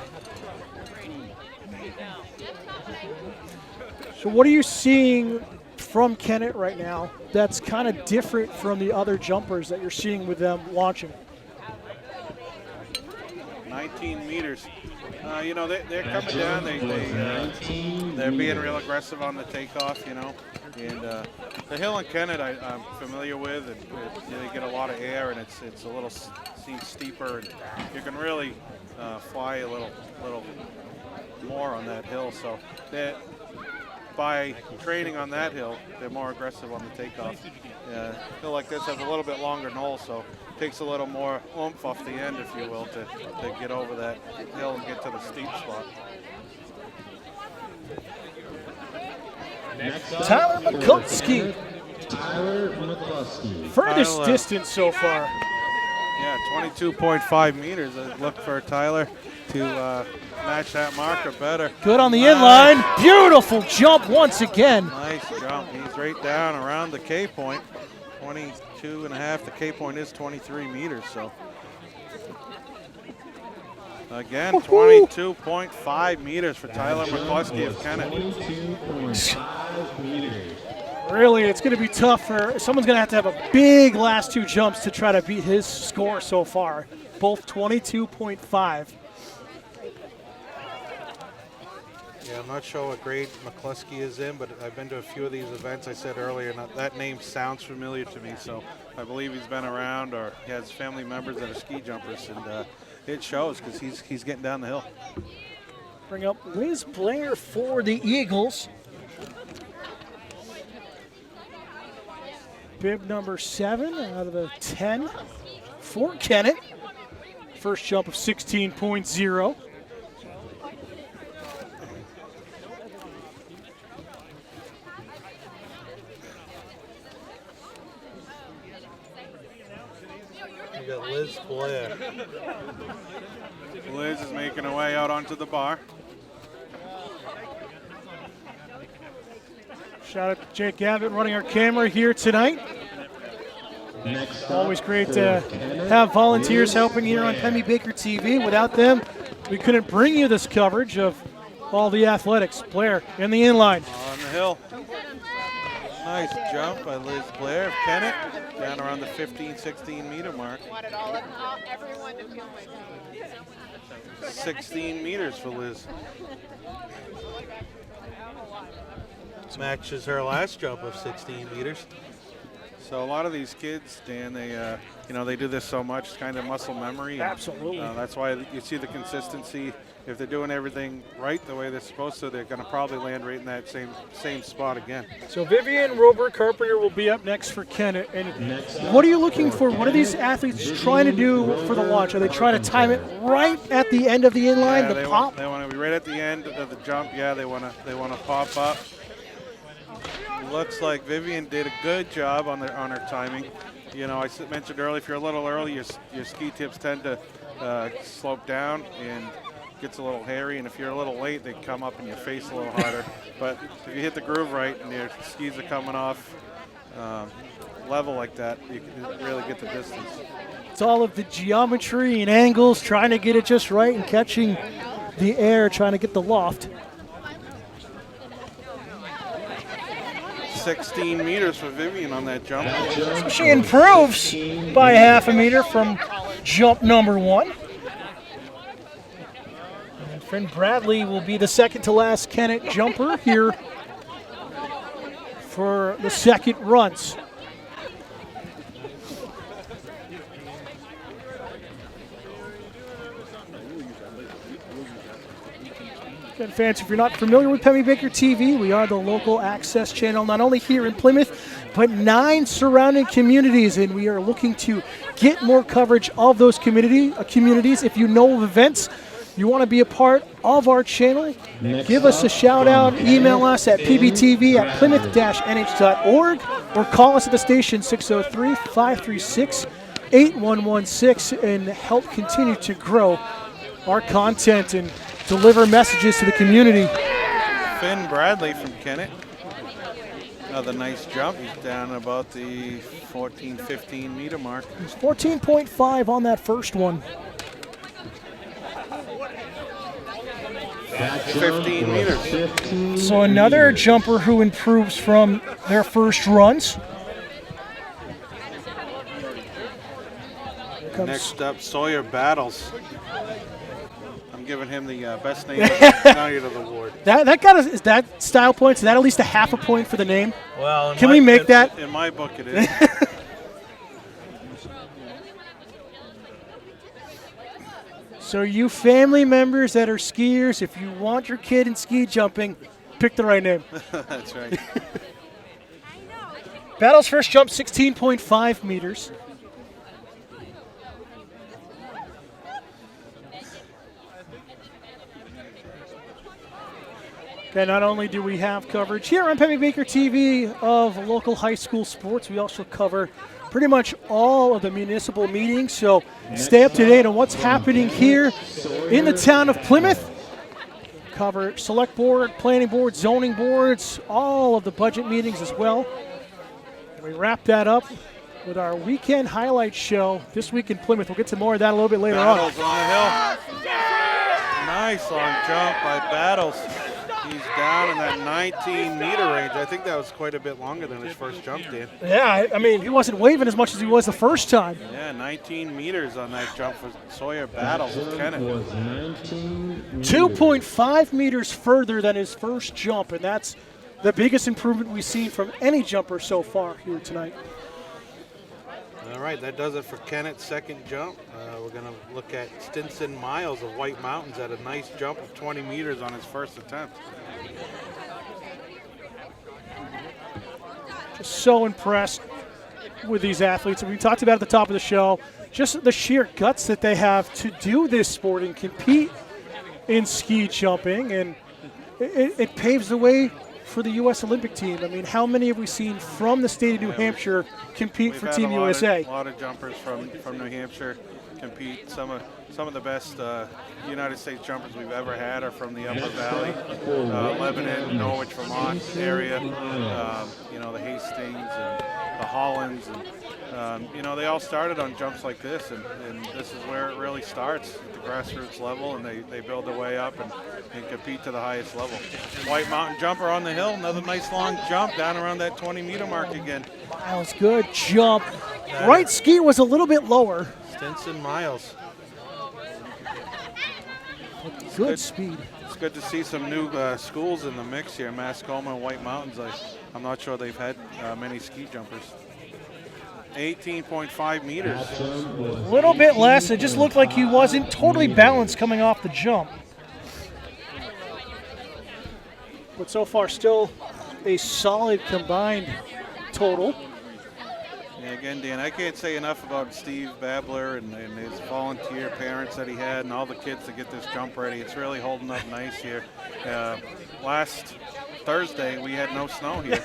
So what are you seeing from Kennett right now that's kind of different from the other jumpers that you're seeing with them launching? 19 meters. You know, they're coming down. They're being real aggressive on the takeoff, you know. And the hill in Kennett I'm familiar with, and they get a lot of air, and it's a little seems steeper, and you can really fly a little more on that hill. So by training on that hill, they're more aggressive on the takeoff. A hill like this has a little bit longer knoll, so it takes a little more oomph off the end, if you will, to get over that hill and get to the steep spot. Tyler McCluskey. Furthest Tyler. Distance so far. Yeah, 22.5 meters. I look for Tyler to match that mark or better. Good on the inline. Beautiful jump once again. Nice jump. He's right down around the K point. 22 and a half. The K point is 23 meters. So again, 22.5 meters for Tyler McCluskey of Kennett. 22.5 meters. Really, it's going to be tough for someone's going to have a big last 2 jumps to try to beat his score so far. Both 22.5. Yeah, I'm not sure what grade McCluskey is in, but I've been to a few of these events. I said earlier, that name sounds familiar to me, so I believe he's been around or he has family members that are ski jumpers, and it shows because he's getting down the hill. Bring up Liz Blair for the Eagles. Bib number 7 out of the 10 for Kennett. First jump of 16.0. We got Liz Blair. Liz is making her way out onto the bar. Shout out to Jake Gavitt running our camera here tonight. Always great to have volunteers helping here on Penny Baker TV. Without them, we couldn't bring you this coverage of all the athletics. Blair in the inline. On the hill. Nice jump by Liz Blair of Kennett, down around the 15-16 meter mark. 16 meters for Liz. Matches her last jump of 16 meters. So a lot of these kids, Dan, they they do this so much, it's kind of muscle memory. And, Absolutely. that's why you see the consistency. If they're doing everything right the way they're supposed to, they're going to probably land right in that same spot again. So Vivian Robert Carpenter will be up next for Kennett. And what are you looking for? What are these athletes trying to do for the launch? Are they trying to time it right at the end of the inline, Yeah, the pop? they want to be right at the end of the jump. Yeah, they want to pop up. Looks like Vivian did a good job on her timing. You know, I mentioned earlier, if you're a little early, your ski tips tend to slope down and gets a little hairy, and if you're a little late, they come up in your face a little harder. But if you hit the groove right and your skis are coming off level like that, you can really get the distance. It's all of the geometry and angles, trying to get it just right and catching the air, trying to get the loft. 16 meters for Vivian on that jump. So she improves by half a meter from jump number 1. And friend Bradley will be the second to last Kennett jumper here for the second runs. Again, fans, if you're not familiar with Pemmy Baker TV, we are the local access channel, not only here in Plymouth, but 9 surrounding communities, and we are looking to get more coverage of those communities. If you know of events you want to be a part of our channel, give us a shout out, email us at pbtv@plymouth-nh.org, or call us at the station 603-536-8116 and help continue to grow our content and deliver messages to the community. Finn Bradley from Kennett. Another nice jump. He's down about the 14, 15 meter mark. He's 14.5 on that first one. 15 meters. So another jumper who improves from their first runs. Next up, Sawyer Battles. I'm giving him the best name night of the award. That got us, is that style points? Is that at least a half a point for the name? Well, can we make that? In my book, it is. So you family members that are skiers, if you want your kid in ski jumping, pick the right name. That's right. Battle's first jump, 16.5 meters. Okay, not only do we have coverage here on Pemmy Baker TV of local high school sports, we also cover pretty much all of the municipal meetings. So stay up to date on what's happening here in the town of Plymouth. Cover select board, planning board, zoning boards, all of the budget meetings as well. And we wrap that up with our weekend highlight show this week in Plymouth. We'll get to more of that a little bit later on. Battles on the hill. Nice long jump by Battles. He's down in that 19 meter range. I think that was quite a bit longer than his first jump, Dan. Yeah, I mean, he wasn't waving as much as he was the first time. Yeah, 19 meters on that jump for Sawyer Battles with Kennett. 2.5 meters further than his first jump, and that's the biggest improvement we've seen from any jumper so far here tonight. All right, that does it for Kennett's second jump. We're going to look at Stinson Miles of White Mountains at a nice jump of 20 meters on his first attempt. Just so impressed with these athletes. And we talked about at the top of the show, just the sheer guts that they have to do this sport and compete in ski jumping. And it paves the way for the U.S. Olympic team. I mean, how many have we seen from the state of New Hampshire compete for Team USA? A lot of jumpers from New Hampshire compete. Some of the best United States jumpers we've ever had are from the Upper Valley, Lebanon, Norwich, Vermont area. The Hastings and the Hollands, and they all started on jumps like this, and this is where it really starts at the grassroots level, and they build their way up and compete to the highest level. White Mountain jumper on the hill, another nice long jump down around that 20 meter mark again. Miles, good jump. Right ski was a little bit lower. Stinson Miles. Good speed. It's good to see some new schools in the mix here, Mascoma and White Mountains. I'm not sure they've had many ski jumpers. 18.5 meters. A little bit less. It just looked like he wasn't totally balanced coming off the jump. But so far, still a solid combined total. Yeah, again, Dan, I can't say enough about Steve Babler and his volunteer parents that he had and all the kids to get this jump ready. It's really holding up nice here. Last Thursday, we had no snow here.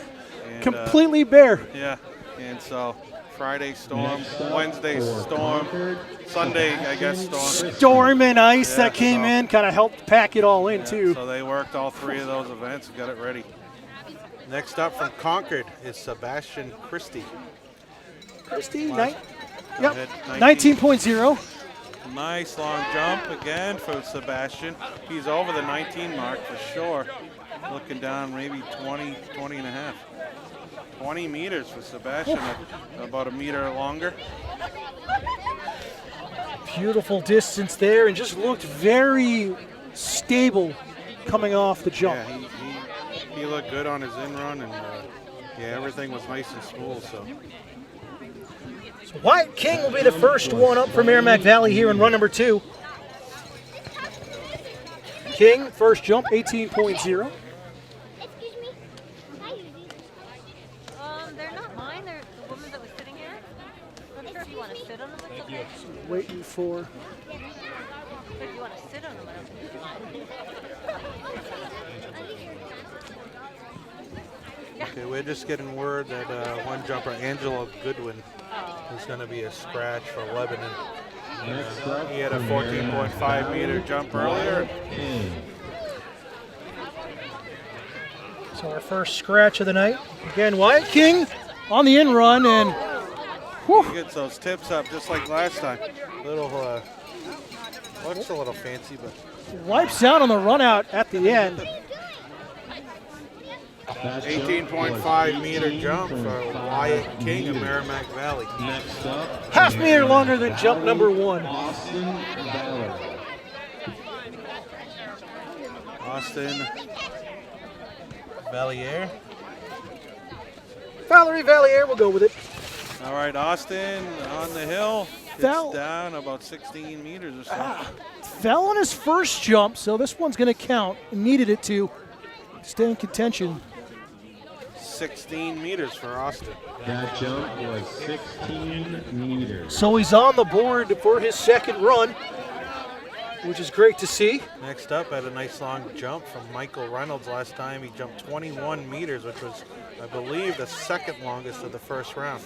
And, completely bare. Yeah, and so Friday storm, Wednesday storm, Sunday, I guess, storm. Storm and ice that came in kind of helped pack it all in, too. So they worked all three of those events and got it ready. Next up from Concord is Sebastian Christie. Christie, Go yep, ahead, 19.0. Nice long jump again for Sebastian. He's over the 19 mark for sure. Looking down maybe 20 and a half. 20 meters for Sebastian, about a meter longer. Beautiful distance there, and just looked very stable coming off the jump. Yeah, he looked good on his in run, and yeah, everything was nice and smooth. So Wyatt King will be the first one up for Merrimack Valley here in run number 2. King, first jump, 18.0. Excuse me. Hi, Evie. They're not mine. They're the woman that was sitting here. I'm not sure if you want to sit on them. It's okay. Waiting for. But if you want to sit on them, I don't think it's fine. okay, we're just getting word that one jumper, Angelo Goodwin, is going to be a scratch for Lebanon. He had a 14.5 meter jump earlier. So our first scratch of the night. Again, Wyatt King on the in run, and He gets those tips up just like last time. Little, looks a little fancy, but wipes out on the run out at the end. 18.5 meter jump for Wyatt King of Merrimack Valley. Next up, Half meter longer than jump number 1. Austin Valor. Austin Valier. Valerie Valier will go with it. All right, Austin on the hill. Fell. It's down about 16 meters or so. Fell on his first jump, so this one's going to count. Needed it to stay in contention. 16 meters for Austin. That jump was 16 meters. So he's on the board for his second run, which is great to see. Next up, had a nice long jump from Michael Reynolds last time. He jumped 21 meters, which was, I believe, the second longest of the first round.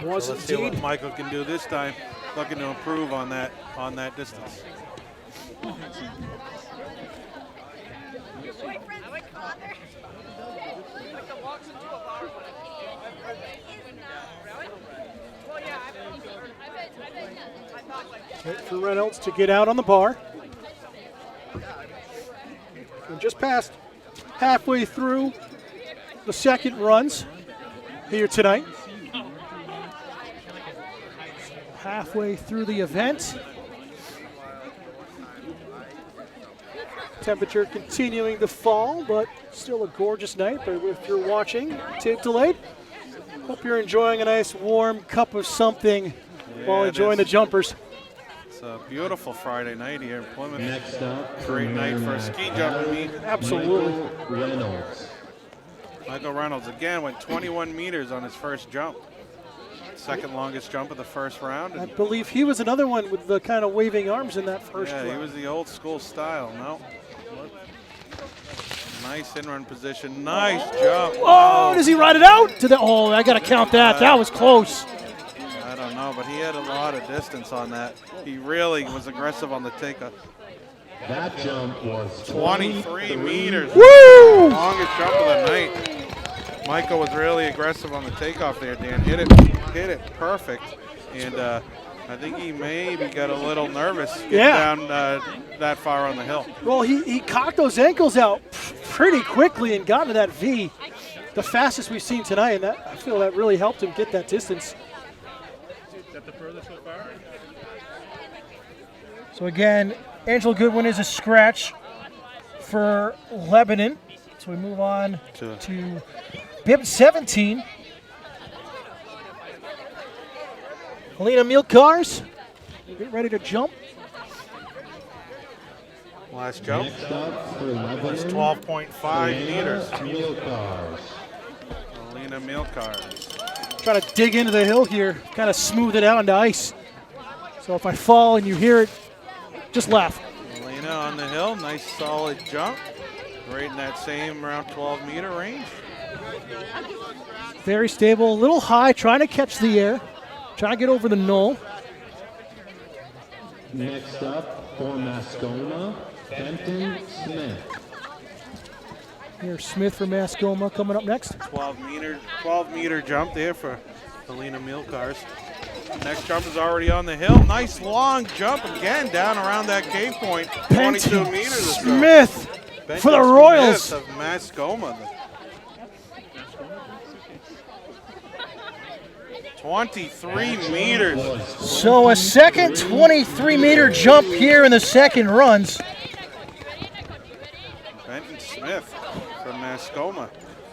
Was So let's see what indeed. Michael can do this time. Looking to improve on that distance. Wait for Reynolds to get out on the bar. And just past halfway through the second runs here tonight. Halfway through the event. Temperature continuing to fall, but still a gorgeous night. But if you're watching, tape delayed, hope you're enjoying a nice warm cup of something while it enjoying the is. jumpers. It's a beautiful Friday night here in Plymouth. Next up, Great night for a ski jumping meet. Absolutely. Michael Reynolds. Michael Reynolds again went 21 meters on his first jump. Second longest jump of the first round. I believe he was another one with the kind of waving arms in that first Yeah, he round. was the old school style. No. Nice in-run position. Nice jump. Oh, does he ride it out? Oh, I got to count that. That was close. I don't know, but he had a lot of distance on that. He really was aggressive on the takeoff. That jump was 23 meters. Woo! Longest jump of the night. Michael was really aggressive on the takeoff there, Dan. Hit it perfect. And I think he maybe got a little nervous getting down that far on the hill. Well, he cocked those ankles out pretty quickly and got into that V, the fastest we've seen tonight, and I feel that really helped him get that distance. Is that the furthest so far? So again, Angelo Goodwin is a scratch for Lebanon. So we move on to bib 17. Helena Milkars, get ready to jump. Last jump Next up for was Lebanon, 12.5 meters. Milkars. Alina Milkars. Try to dig into the hill here, kind of smooth it out onto ice. So if I fall and you hear it, just laugh. Alina on the hill, nice solid jump. Right in that same around 12-meter range. Very stable, a little high, trying to catch the air, trying to get over the knoll. Next up for Mascoma, Benton Smith. Here's Smith from Mascoma coming up next. 12-meter jump there for Alina Milkars. Next jump is already on the hill. Nice long jump again down around that cave point. 22 Benton meters or so. Smith Benton for the Royals. Smith of Mascoma. 23 meters. So a second 23-meter jump here in the second runs. Benton Smith from Mascoma.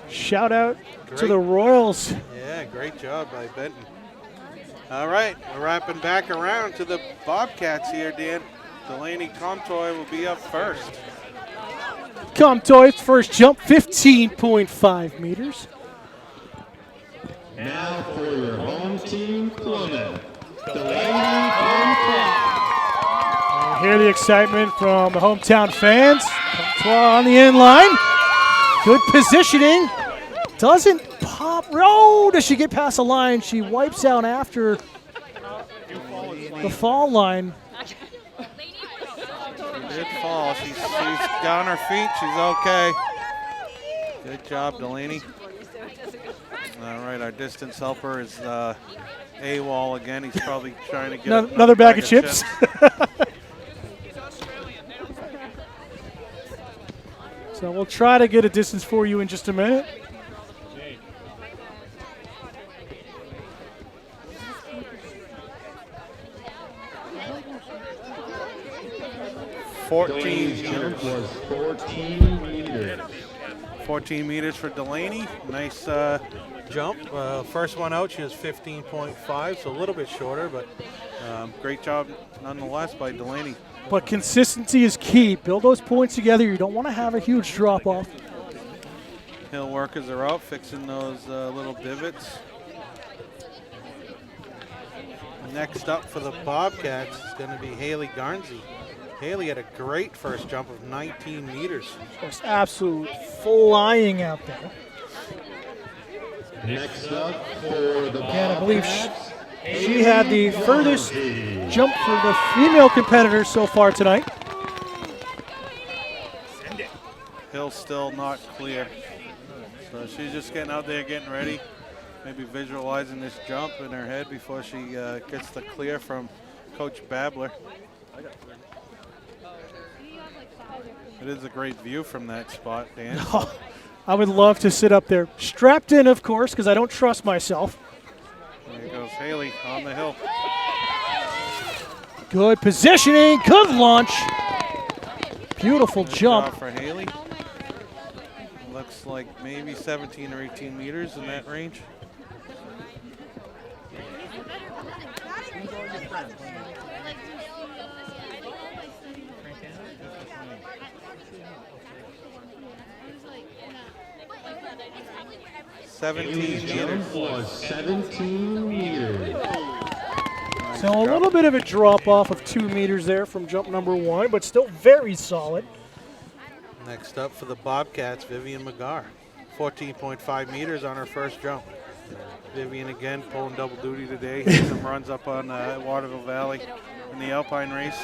Shout out to Great. the Royals. Yeah, great job by Benton. All right, we're wrapping back around to the Bobcats here, Dan. Delaney Comtoy will be up first. Comtoy's first jump, 15.5 meters. Now for your home team, Plymouth, Delaney Comtoy. Hear the excitement from the hometown fans. Comtoy on the end line. Good positioning. Doesn't pop. Oh, does she get past the line? She wipes out after the fall line. She did fall. She's got on her feet. She's okay. Good job, Delaney. All right, our distance helper is AWOL again. He's probably trying to get Another bag of chips. So we'll try to get a distance for you in just a minute. Delaney's jump was 14 meters. 14 meters for Delaney. Nice jump. First one out, she was 15.5, so a little bit shorter, but great job nonetheless by Delaney. But consistency is key. Build those points together. You don't want to have a huge drop off. Hill workers are out fixing those little divots. Next up for the Bobcats is going to be Haley Garnsey. Haley had a great first jump of 19 meters. Just absolute flying out there. Next up for the And I believe Bobcats, she had the furthest jump for the female competitors so far tonight. Hill's still not clear. So she's just getting out there, getting ready. Maybe visualizing this jump in her head before she gets the clear from Coach Babler. It is a great view from that spot, Dan. I would love to sit up there. Strapped in, of course, because I don't trust myself. There goes Haley on the hill. Good positioning, good launch. Beautiful Good jump. job for Haley. Looks like maybe 17 or 18 meters in that range. Haley's jump was 17 meters. So a little bit of a drop off of 2 meters there from jump number 1, but still very solid. Next up for the Bobcats, Vivian McGar. 14.5 meters on her first jump. Vivian again pulling double duty today. Some runs up on Waterville Valley in the Alpine race,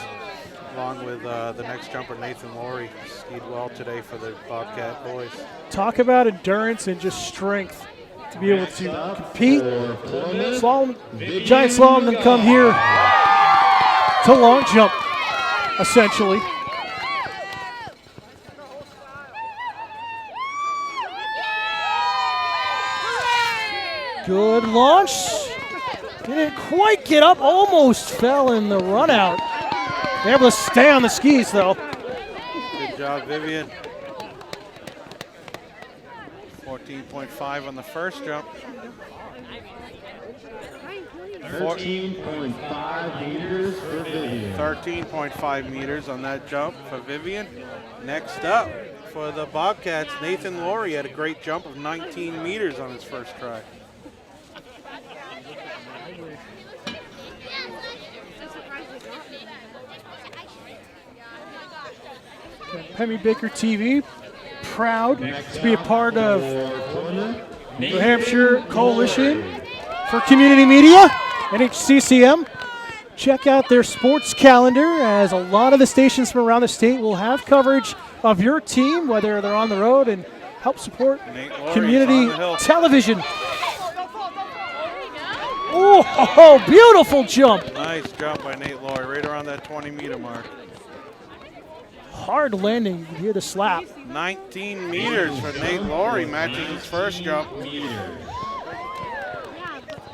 along with the next jumper, Nathan Laurie. Skied well today for the Bobcat boys. Talk about endurance and just strength to be able to compete. Slalom, giant slalom, then come here to long jump, essentially. Good launch. Didn't quite get up, almost fell in the run out. Able to stay on the skis though. Good job, Vivian. 14.5 on the first jump. 13.5 meters for Vivian. 13.5 meters on that jump for Vivian. Next up for the Bobcats, Nathan Laurie had a great jump of 19 meters on his first try. Pemmy Baker TV, proud to be a part of New Hampshire Coalition for Community Media, NHCCM. Check out their sports calendar, as a lot of the stations from around the state will have coverage of your team, whether they're on the road, and help support community television. Oh, beautiful jump. Nice jump by Nate Laurie, right around that 20-meter mark. Hard landing, you can hear the slap. 19 meters for Nate Laurie, matches his first jump.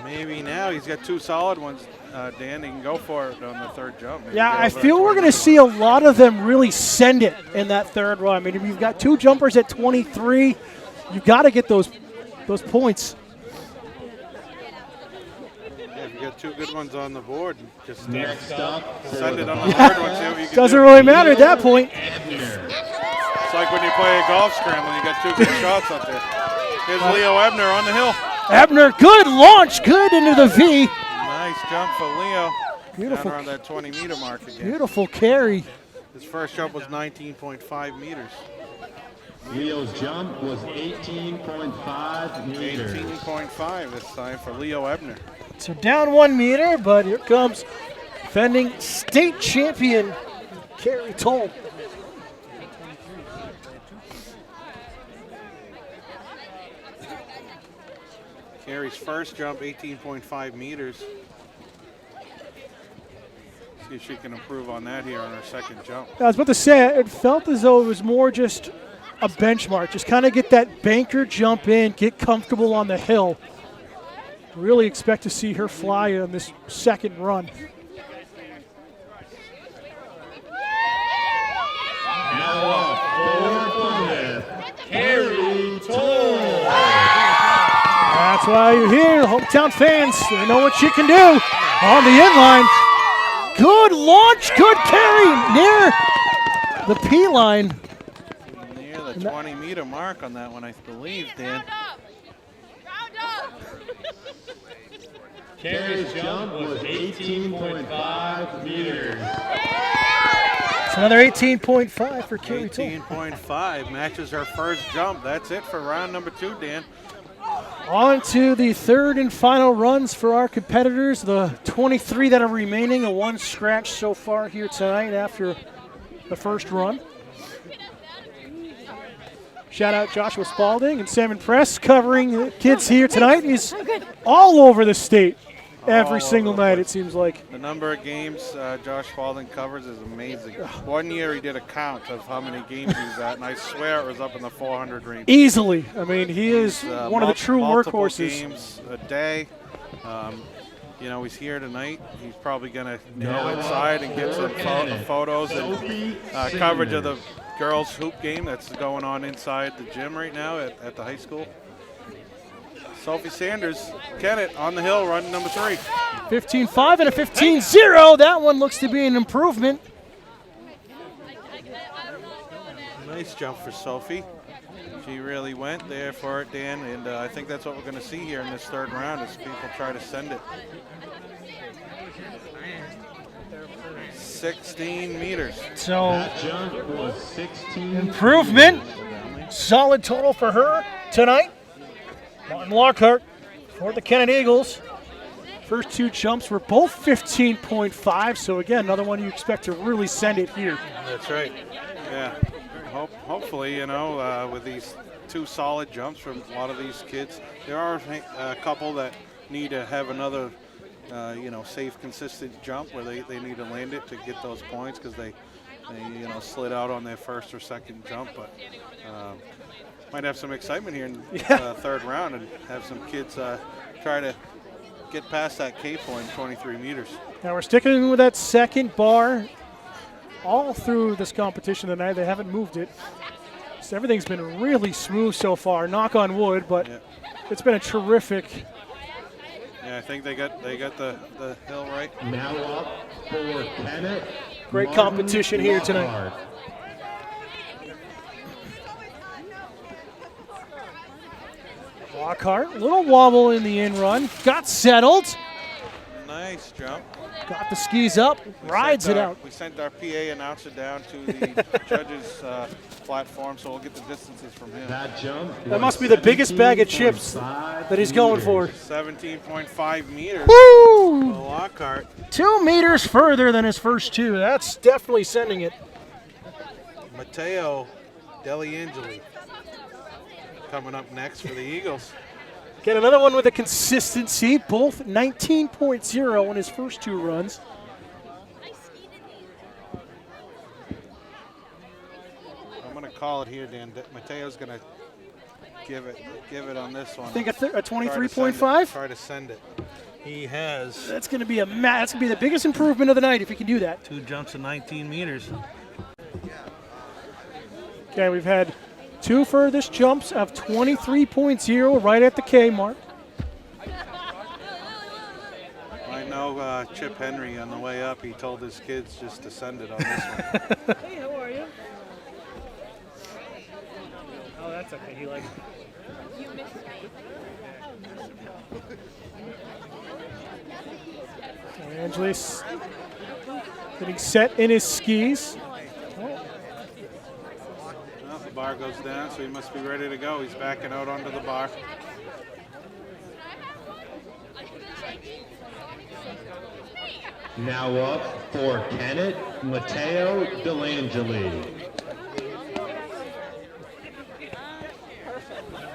Maybe now he's got two solid ones, Dan. He can go for it on the third jump. Maybe yeah, I feel we're going to see a lot of them really send it in that third run. I mean, if you've got two jumpers at 23, you've got to get those points. Yeah, if you got two good ones on the board, just Next up, send it on the third one, see what you can Doesn't do. really matter at that point. It's like when you play a golf scramble, you got two good shots up there. Here's Leo Ebner on the hill. Ebner, good launch, good into the V. Nice jump for Leo. Beautiful. Down around that 20-meter mark again. Beautiful carry. His first jump was 19.5 meters. Leo's jump was 18.5 meters. 18.5 this time for Leo Ebner. So down 1 meter, but here comes defending state champion Carrie Toll. Carrie's first jump, 18.5 meters. See if she can improve on that here on her second jump. I was about to say, it felt as though it was more just a benchmark. Just kind of get that banker jump in, get comfortable on the hill. Really expect to see her fly on this second run. Now up for Carrie Toll. That's why you're here, the hometown fans. They know what she can do on the inline. Good launch, good carry near the P line. Near the 20-meter mark on that one, I believe, Dan. Carrie's jump was 18.5 meters. It's another 18.5 for Carrie Toll. 18.5 matches her first jump. That's it for round number 2, Dan. On to the third and final runs for our competitors. The 23 that are remaining, a one scratch so far here tonight after the first run. Shout out Joshua Spalding and Salmon Press covering the kids here tonight. He's all over the state every single night, it seems like. The number of games Josh Spalding covers is amazing. One year he did a count of how many games he was at, and I swear it was up in the 400 range. Easily. I mean, he is one of the true multiple workhorses. Games a day. You know, he's here tonight. He's probably going to go inside and get some photos and coverage of the girls' hoop game that's going on inside the gym right now at the high school. Sophie Sanders, Kennett on the hill, run number 3. 15.5 and a 15.0. That one looks to be an improvement. Nice jump for Sophie. She really went there for it, Dan, and I think that's what we're going to see here in this third round as people try to send it. 16 meters. So That jump was 16 improvement. Solid total for her tonight. Martin Lockhart for the Kennett Eagles. First two jumps were both 15.5, so again, another one you expect to really send it here. That's right. Yeah. Hopefully, you know, with these two solid jumps from a lot of these kids, there are a couple that need to have another, you know, safe, consistent jump where they need to land it to get those points because they you know, slid out on their first or second jump, but might have some excitement here in the third round and have some kids try to get past that K point, 23 meters. Now we're sticking with that second bar all through this competition tonight. They haven't moved it. Everything's been really smooth so far. Knock on wood, but Yeah. it's been a terrific. Yeah, I think they got the hill right. Now up for Kenneth. Great Martin competition here tonight. Lockhart. Lockhart, little wobble in the in run. Got settled. Nice jump. Got the skis up. Rides it out. We sent our PA announcer down to the judges' platform, so we'll get the distances from him. That jump. That must be the biggest bag of chips 17.5 that he's going for. 17.5 meters. Woo! The Lockhart. 2 meters further than his first two. That's definitely sending it. Matteo Deliangeli coming up next for the Eagles. Get another one with a consistency. Both 19.0 in his first two runs. I'm going to call it here, Dan. Mateo's going to give it on this one. I think a 23.5. Try to send it. He has That's going to be that's going to be the biggest improvement of the night if he can do that. 2 jumps of 19 meters. Okay, we've had 2 furthest jumps of 23.0 right at the K mark. I know Chip Henry on the way up, he told his kids just to send it on this one. Hey, how are you? Oh, that's okay. He likes it. Angelis getting set in his skis. Well, the bar goes down, so he must be ready to go. He's backing out onto the bar. Now up for Kenneth Matteo Delangeli.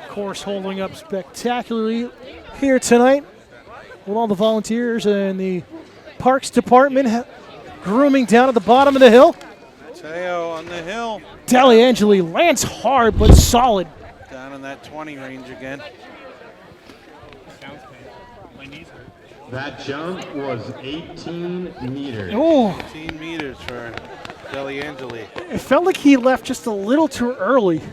Course holding up spectacularly here tonight with all the volunteers and the Parks Department grooming down at the bottom of the hill. Matteo on the hill. Deliangeli lands hard but solid. Down in that 20 range again. That jump was 18 meters. Oh, 18 meters for Deliangeli. it felt like he left just a little too early. All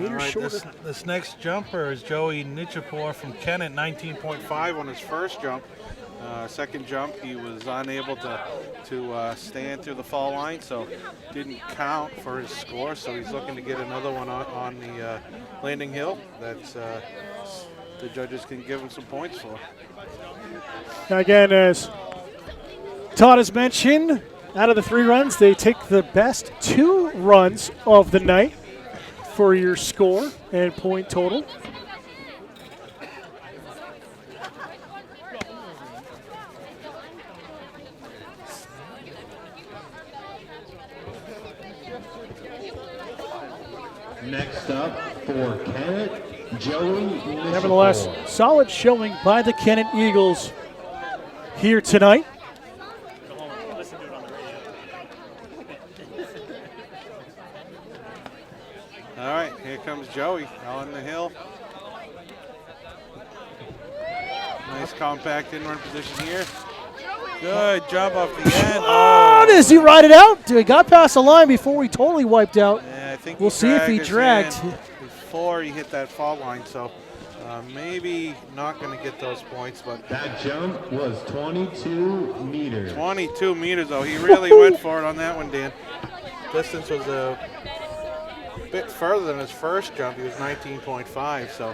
Meters right, shorter. this next jumper is Joey Nichipur from Kennett, 19.5 on his first jump. Second jump, he was unable to stand through the fall line, so didn't count for his score. So he's looking to get another one on the landing hill. That's the judges can give him some points for. Now again, as Todd has mentioned, out of the 3 runs, they take the best 2 runs of the night for your score and point total. Next up for Kenneth, Joey Nichipur. Nevertheless, solid showing by the Kennett Eagles here tonight. All right, here comes Joey on the hill. Nice compact in-run position here. Good jump off the end. Oh, does he ride it out? He got past the line before he totally wiped out. Yeah, I think We'll see if he his dragged. hand before he hit that fall line, so maybe not going to get those points, but That jump was 22 meters. 22 meters, though. He really went for it on that one, Dan. Distance was a bit further than his first jump. He was 19.5, so.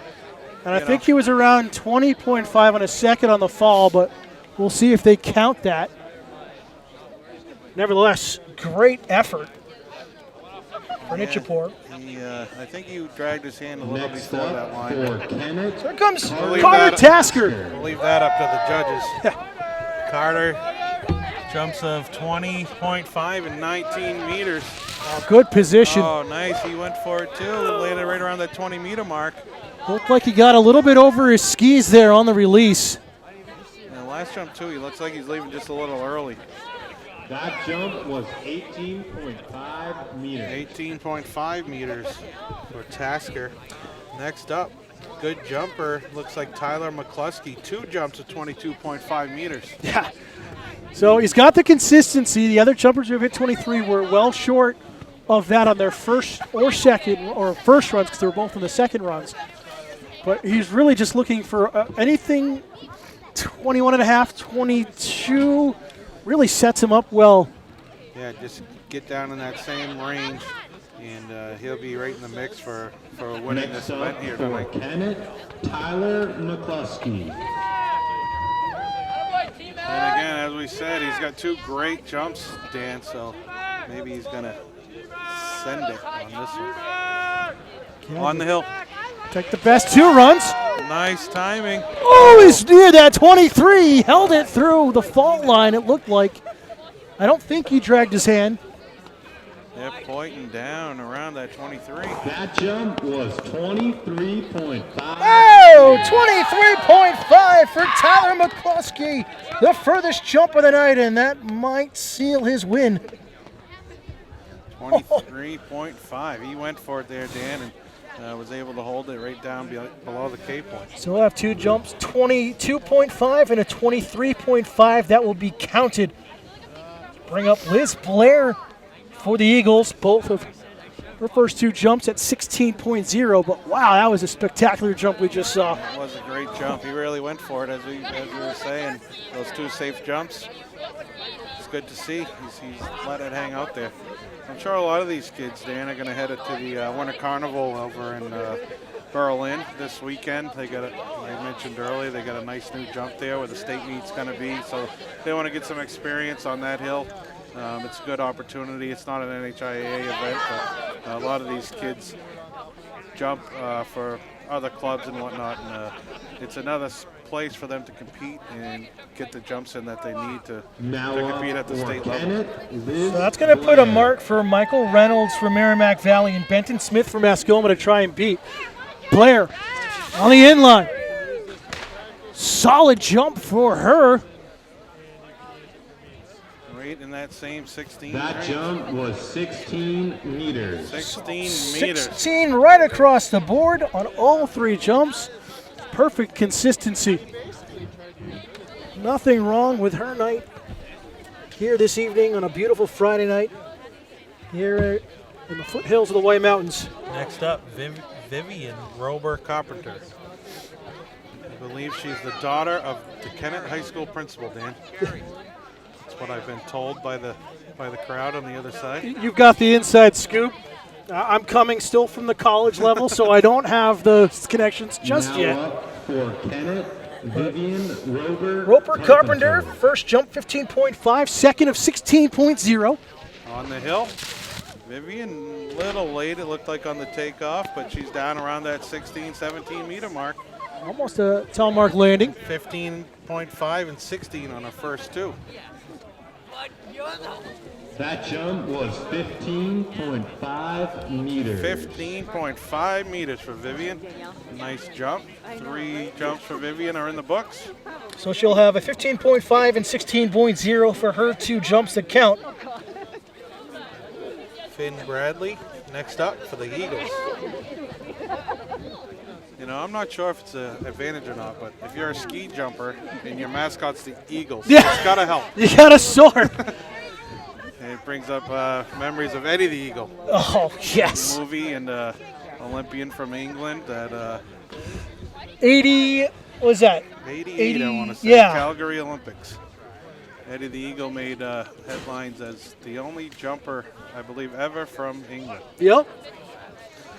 And I think he was around 20.5 on a second on the fall, but we'll see if they count that. Nevertheless, great effort for Nichipur. I think he dragged his hand a little Next before that up line. for Kenneth. Here comes We'll Carter leave Tasker. We'll leave that up to the judges. Carter jumps of 20.5 and 19 meters. Good position. Oh, nice. He went for it, too. Landed right around that 20-meter mark. Looked like he got a little bit over his skis there on the release. And the last jump, too, he looks like he's leaving just a little early. That jump was 18.5 meters. 18.5 meters for Tasker. Next up, good jumper. Looks like Tyler McCluskey. 2 jumps of 22.5 meters. Yeah. So he's got the consistency. The other jumpers who have hit 23 were well short of that on their first or second or first runs because they were both in the second runs. But he's really just looking for anything 21.5, 22, really sets him up well. Yeah, just get down in that same range, and he'll be right in the mix for winning Next this event up here for tonight. Kenneth, Tyler McCluskey. And again, as we said, he's got 2 great jumps, Dan, so maybe he's going to send it on this one. On the hill. Take the best 2 runs. Nice timing. Oh, he's near that 23. He held it through the fault line, it looked like. I don't think he dragged his hand. They're pointing down around that 23. That jump was 23.5. Oh, 23.5 for Tyler McCluskey. The furthest jump of the night, and that might seal his win. 23.5. He went for it there, Dan, and was able to hold it right down below the K point. So we'll have 2 jumps, 22.5 and a 23.5. That will be counted. Bring up Liz Blair for the Eagles. Both of her first 2 jumps at 16.0. But wow, that was a spectacular jump we just saw. It was a great jump. He really went for it, as we were saying. Those 2 safe jumps. It's good to see. He's let it hang out there. I'm sure a lot of these kids, Dan, are going to head it to the Winter Carnival over in Berlin this weekend. They got I mentioned earlier, they got a nice new jump there where the state meet's going to be. So they want to get some experience on that hill. It's a good opportunity. It's not an NHIAA event, but a lot of these kids jump for other clubs and whatnot. And it's another place for them to compete and get the jumps in that they need to compete at the state level. So that's going to put a mark for Michael Reynolds from Merrimack Valley and Benton Smith from Mascoma to try and beat Blair on the inline. Solid jump for her. Right in that same 16. That range. jump was 16 meters. 16 meters. 16 right across the board on all 3 jumps. Perfect consistency. Nothing wrong with her night here this evening on a beautiful Friday night here in the foothills of the White Mountains. Next up, Vivian Rober Carpenter. I believe she's the daughter of the Kennett High School principal, Dan. That's what I've been told by the crowd on the other side. You've got the inside scoop. I'm coming still from the college level, so I don't have the connections just Now yet. up for Kenneth, Vivian Roper Carpenter, first jump 15.5, second of 16.0. On the hill, Vivian, a little late, it looked like on the takeoff, but she's down around that 16, 17 meter mark. Almost a telemark landing. 15.5 and 16 on her first 2. That jump was 15.5 meters. 15.5 meters for Vivian. Nice jump. 3 jumps for Vivian are in the books. So she'll have a 15.5 and 16.0 for her 2 jumps that count. Finn Bradley next up for the Eagles. You know, I'm not sure if it's an advantage or not, but if you're a ski jumper and your mascot's the Eagles, Yeah. it's got to help. You got a sword. And it brings up memories of Eddie the Eagle. Oh, yes. Movie and Olympian from England that 80, what was that? 88, I want to say, yeah. Calgary Olympics. Eddie the Eagle made headlines as the only jumper, I believe, ever from England. Yep.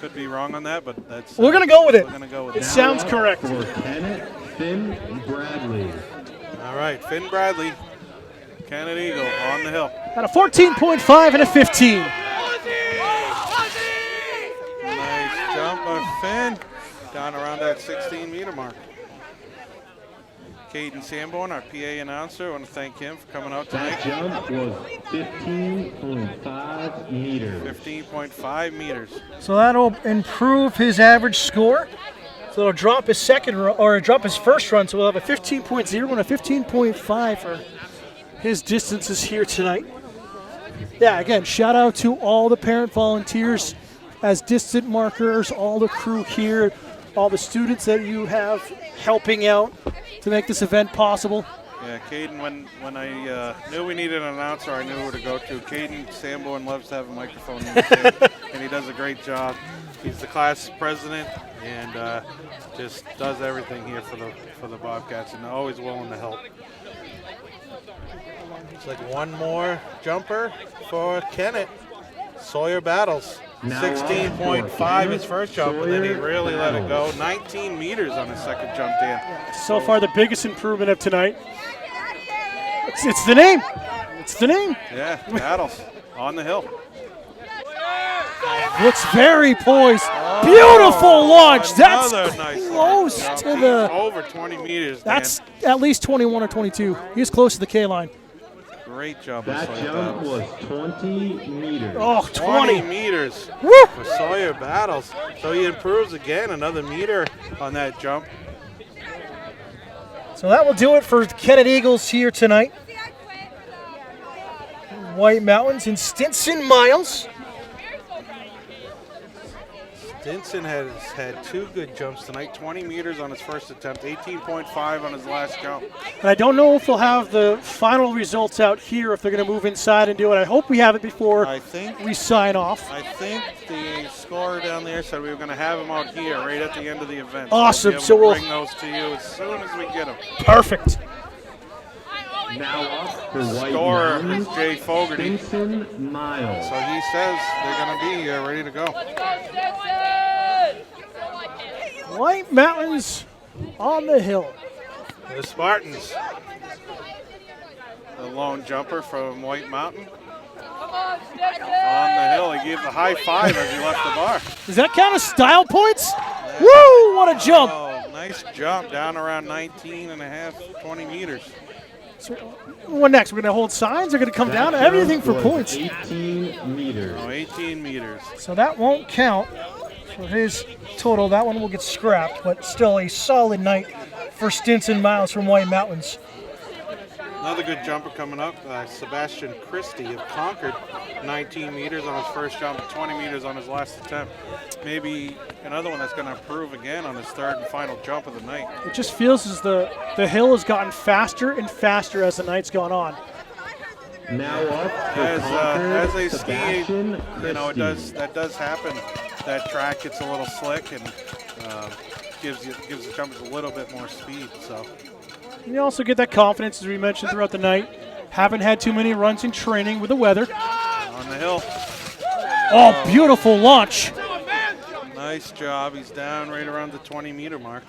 Could be wrong on that, but that's. We're going to go with it. We're going to go with It it. sounds correct. For Kenneth, Finn Bradley. All right, Finn Bradley, Canada Eagle on the hill. At a 14.5 and a 15. Nice jump by Finn, down around that 16 meter mark. Caden Sanborn, our PA announcer, I want to thank him for coming out That tonight. jump was 15.5 meters. 15.5 meters. So that'll improve his average score. So it'll drop his drop his first run. So we'll have a 15.0 and a 15.5 for his distances here tonight. Yeah, again, shout out to all the parent volunteers as distant markers, all the crew here, all the students that you have helping out to make this event possible. Yeah, Caden, when I knew we needed an announcer, I knew who to go to. Caden Sanborn loves to have a microphone in his hand, and he does a great job. He's the class president and just does everything here for the Bobcats, and always willing to help. It's like one more jumper for Kennett. Sawyer battles. 16.5 his first jump, and then he really let it go. 19 meters on his second jump, Dan. So far, the biggest improvement of tonight. It's the name. It's the name. Yeah, battles on the hill. Looks very poised. Beautiful launch. That's Another nice close jump. to the. Over 20 meters, Dan. That's at least 21 or 22. He's close to the K line. Great jump. That jump was 20 meters. Oh, 20 20. meters Woo! for Sawyer battles. So he improves again, another meter on that jump. So that will do it for Kennett Eagles here tonight. White Mountains and Stinson Miles. Stinson has had two good jumps tonight, 20 meters on his first attempt, 18.5 on his last jump. And I don't know if we'll have the final results out here, if they're going to move inside and do it. I hope we have it before we sign off. I think the scorer down there said we were going to have them out here right at the end of the event. Awesome. So we'll So bring those to you as soon as we get them. Perfect. Now up for White Scorer Mountains, is Jay Fogarty. Stinson Miles. So he says they're going to be here ready to go. White Mountains on the hill. The Spartans. The lone jumper from White Mountain. On the hill, he gave the high five as he left the bar. Does that count as style points? Woo! What a jump. Oh, nice jump down around 19 and a half, 20 meters. So what next? We're going to hold signs? They're going to come down? Everything for was points. 18 meters. Oh, 18 meters. So that won't count for his total. That one will get scrapped, but still a solid night for Stinson Miles from White Mountains. Another good jumper coming up, Sebastian Christie of Concord, 19 meters on his first jump, 20 meters on his last attempt. Maybe another one that's going to improve again on his third and final jump of the night. It just feels as the hill has gotten faster and faster as the night's gone on. Now up for As they ski, Sebastian you know, Christie. that does happen. That track gets a little slick and gives the jumpers a little bit more speed. So. You also get that confidence, as we mentioned throughout the night. Haven't had too many runs in training with the weather. On the hill. Oh, beautiful launch. Nice job. He's down right around the 20-meter mark.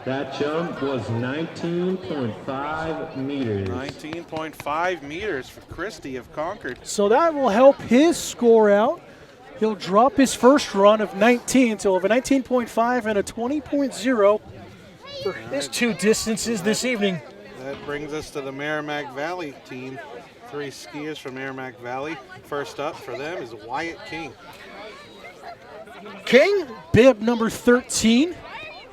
That jump was 19.5 meters. 19.5 meters for Christie of Concord. So that will help his score out. He'll drop his first run of 19, so of a 19.5 and a 20.0 for his two distances this evening. That brings us to the Merrimack Valley team. 3 skiers from Merrimack Valley. First up for them is Wyatt King. King, bib number 13.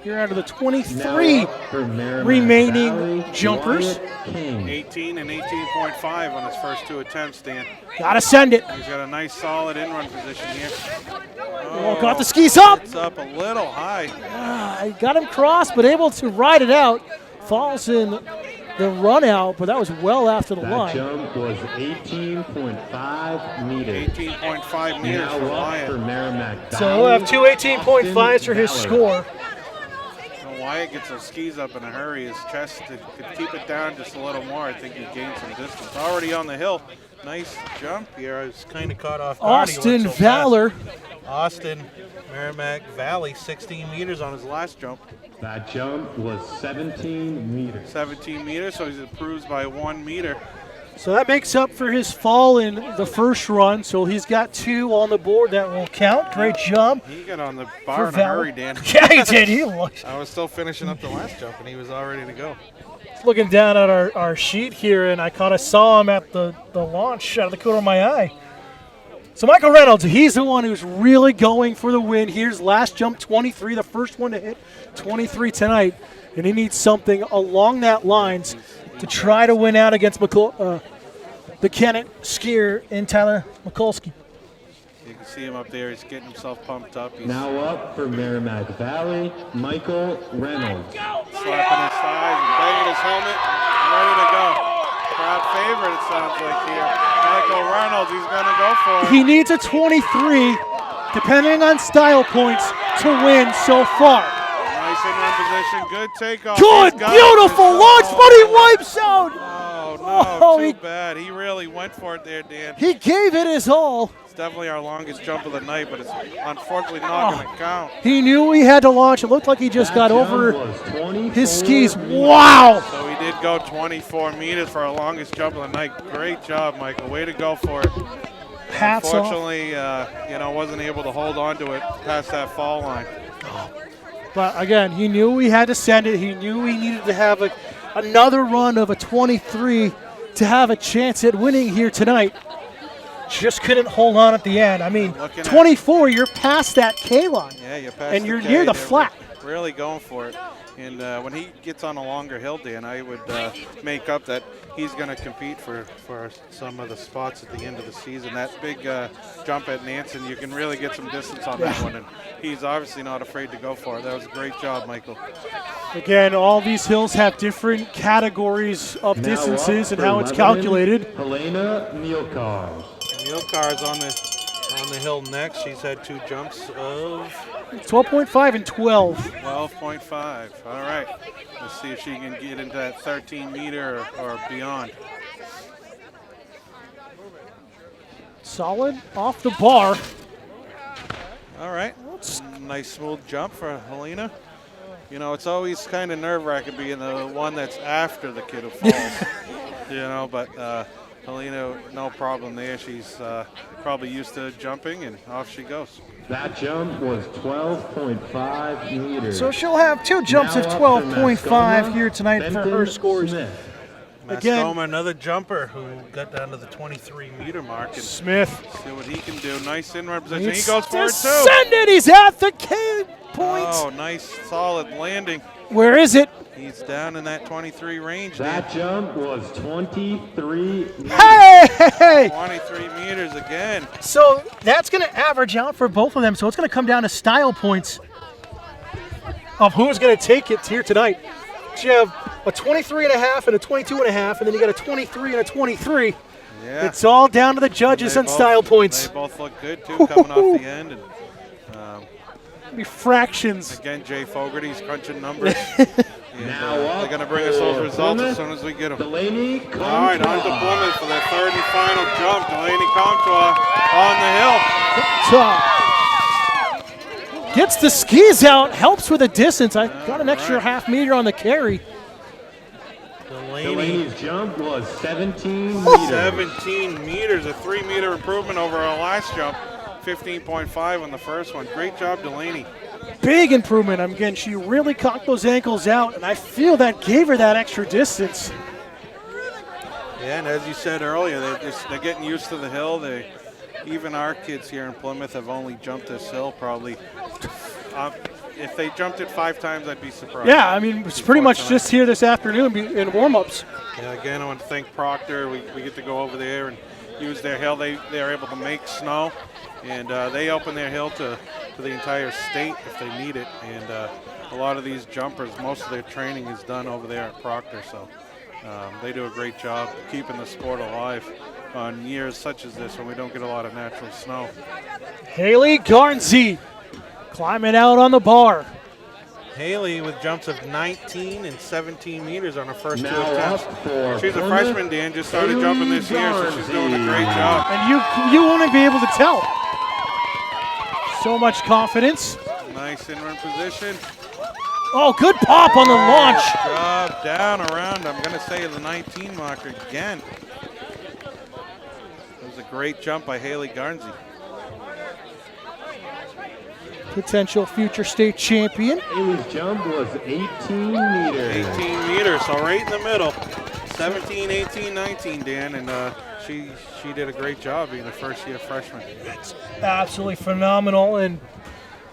Here out of the 23 Now up for Merrimack remaining Valley, jumpers. Wyatt King. 18 and 18.5 on his first 2 attempts, Dan. Gotta send it. He's got a nice solid in-run position here. Oh, got the skis up. It's up a little high. I got him crossed, but able to ride it out. Falls in the run out, but that was well after the That line. jump was 18.5 meters. 18.5 meters Now for up Wyatt. for Merrimack Valley. So we'll have two 18.5s for his Austin score. When Wyatt gets those skis up in a hurry, his chest could keep it down just a little more. I think he gained some distance. Already on the hill. Nice jump here. I was kind of caught off guard. He went Austin so fast. Valor. Austin Merrimack Valley, 16 meters on his last jump. That jump was 17 meters. 17 meters, so he's improved by 1 meter. So that makes up for his fall in the first run. So he's got 2 on the board that will count. Great job. He got on the bar in a Valor. hurry, Dan. Yeah, he did. He looked. I was still finishing up the last jump, and he was all ready to go. Looking down at our sheet here, and I kind of saw him at the launch out of the corner of my eye. So Michael Reynolds, he's the one who's really going for the win. Here's last jump 23, the first one to hit 23 tonight. And he needs something along that lines to try to win out against the Kennett skier in Tyler Mikulski. You can see him up there. He's getting himself pumped up. He's Now up for Merrimack Valley, Michael Reynolds. slapping his thighs and banging his helmet, ready to go. Crowd favorite, it sounds like here. Michael Reynolds, he's going to go for it. He needs a 23, depending on style points, to win so far. Nice in-run position, good takeoff. Good, He's got beautiful it. launch, but he wipes out. Oh, Oh, no, he- too bad. He really went for it there, Dan. He gave it his all. It's definitely our longest jump of the night, but it's unfortunately not going to count. He knew he had to launch. It looked like he just got That jump over was 24 his skis. meters. Wow. So he did go 24 meters for our longest jump of the night. Great job, Michael. Way to go for it. Hats off. Unfortunately, wasn't able to hold on to it past that fall line. But again, he knew he had to send it. He knew he needed to have another run of a 23 to have a chance at winning here tonight. Just couldn't hold on at the end. I mean, Looking at- 24, you're past that K line. Yeah, you're past And the you're K. near the They're flat. Really going for it. And when he gets on a longer hill, Dan, I would make up that he's going to compete for some of the spots at the end of the season. That big jump at Nansen, you can really get some distance on that one. And he's obviously not afraid to go for it. That was a great job, Michael. Again, all these hills have different categories of Now distances up and for how it's Lebanon, calculated. Helena Mielkar. Milkar's on the hill next. She's had 2 jumps of 12.5 and 12. 12.5. All right. Let's see if she can get into that 13 meter or beyond. Solid off the bar. All right. Nice smooth jump for Helena. You know, it's always kind of nerve-wracking being the one that's after the kid who falls. But Helena, no problem there. She's probably used to jumping, and off she goes. That jump was 12.5 meters. So she'll have 2 jumps Now of up for 12.5 Mascoma, here tonight for her Benton scores. Smith. Again- Mascoma, another jumper who got down to the 23 meter mark. And Smith. see what he can do. Nice in-run position. It's He goes for it too. descended. He's at the K point. Oh, nice solid landing. Where is it? He's down in that 23 range. That jump was 23 meters. Hey! 23 meters again. So that's going to average out for both of them. So it's going to come down to style points of who's going to take it here tonight. So you have a 23 and a half and a 22 and a half, and then you got a 23 and a 23. Yeah. It's all down to the judges They on both- style points. They both look good too, coming off the end. And Be fractions. again, Jay Fogarty's crunching numbers. And, Now they're up going to bring us those for results as Plymouth, soon as we get them. Delaney All right, on to Comtois. Plymouth for their third and final jump. Delaney Comtois on the hill. Gets the skis out, helps with the distance. I got an extra half meter on the carry. Delaney's jump was 17 meters. 17 meters, a 3 meter improvement over our last jump. 15.5 on the first one. Great job, Delaney. Big improvement. Again, she really cocked those ankles out, and I feel that gave her that extra distance. Yeah, and as you said earlier, they're getting used to the hill. Even our kids here in Plymouth have only jumped this hill probably. If they jumped it 5 times, I'd be surprised. Yeah, I mean, it's pretty much just here this afternoon in warm-ups. Yeah, again, I want to thank Proctor. We get to go over there and use their hill. They're able to make snow, and they open their hill to the entire state if they need it. And a lot of these jumpers, most of their training is done over there at Proctor. So they do a great job keeping the sport alive on years such as this when we don't get a lot of natural snow. Haley Garnsey climbing out on the bar. Haley with jumps of 19 and 17 meters on her first 2 Now attempts. up for She's a Plymouth, freshman, Dan, just started jumping this year, so she's doing a great job. And you wouldn't be able to tell. So much confidence. Nice in-run position. Oh, good pop on the launch. Good job down around, I'm going to say the 19 marker again. It was a great jump by Haley Garnsey. Potential future state champion. Haley's jump was 18 meters. 18 meters, so right in the middle. 17, 18, 19, Dan, and she did a great job being a first-year freshman. Absolutely phenomenal, and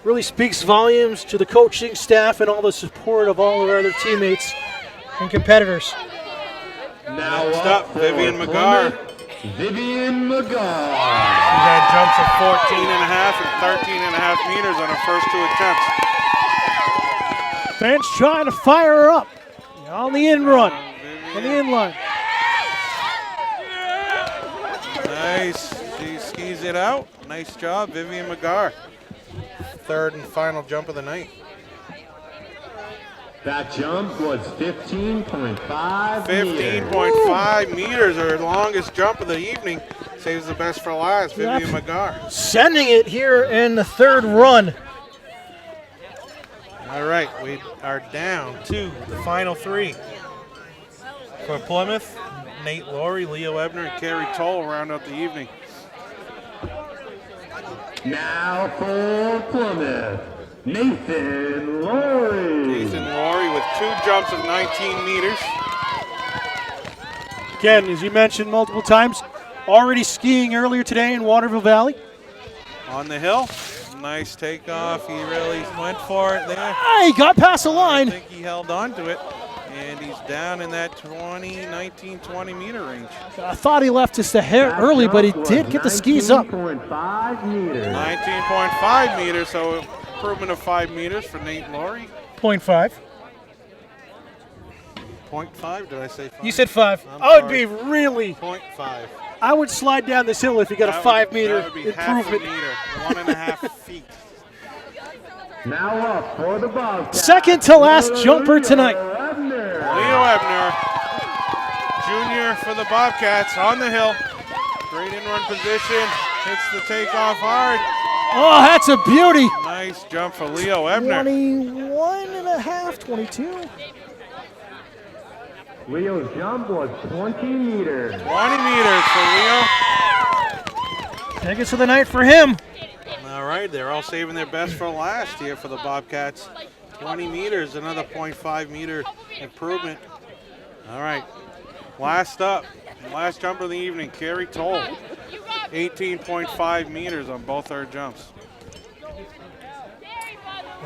really speaks volumes to the coaching staff and all the support of all of our other teammates and competitors. Now Next up up, for Vivian McGar. Plymouth, Vivian She McGaw. had jumps of 14.5 and 13.5 meters on her first 2 attempts. Bench trying to fire her up on the in run, on the in line. Nice. She skis it out. Nice job, Vivian McGaw. Third and final jump of the night. That jump was 15.5 15.5 meters, her longest jump of the evening. Saves the best for last, Vivian McGaw. Sending it here in the third run. All right, we are down to the final 3. For Plymouth, Nate Laurie, Leo Ebner, and Carrie Toll round out the evening. Now for Plymouth, Nathan Laurie. Nathan Laurie with 2 jumps of 19 meters. Again, as you mentioned multiple times, already skiing earlier today in Waterville Valley. On the hill, nice takeoff. He really went for it there. He got past the I line. think he held on to it, and he's down in that 20 meter range. I thought he left just a hair early, but he did get the skis up. 19.5 meters. 19.5 meters, so improvement of 5 meters for Nate Laurie. 0.5. 0.5, did I say 5? You said 5. I'm I would sorry. be really. 0.5. I would slide down this hill if you got a 5 meter That would be half a improvement. meter, 1.5 feet. Now up for the Bobcats. Second to last jumper tonight. Leo Ebner, junior for the Bobcats, on the hill. Great in-run position, hits the takeoff hard. Oh, that's a beauty. Nice jump for Leo Ebner. 21.5, 22. Leo's jump was 20 meters. 20 meters for Leo. Tickets of the night for him. All right, they're all saving their best for last here for the Bobcats. 20 meters, another 0.5 meter improvement. All right, last up, last jumper of the evening, Carrie Toll. 18.5 meters on both her jumps.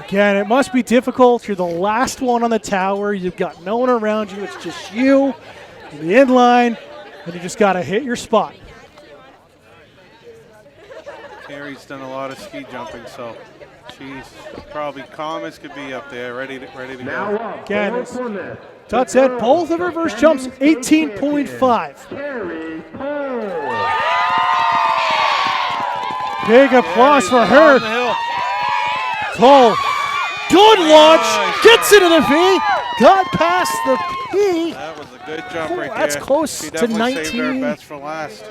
Again, it must be difficult. You're the last one on the tower. You've got no one around you. It's just you in the inline, and you just got to hit your spot. Carrie's done a lot of ski jumping, so she's probably calm as could be up there, ready to Now go. up Again, for it's Plymouth. Todd said both of her first jumps, 18.5. Carrie Cole. Big applause for On her. the hill. Cole, good launch, gets into the V, got past the P. That was a good jump right there. That's close she to definitely saved her 19. best for last.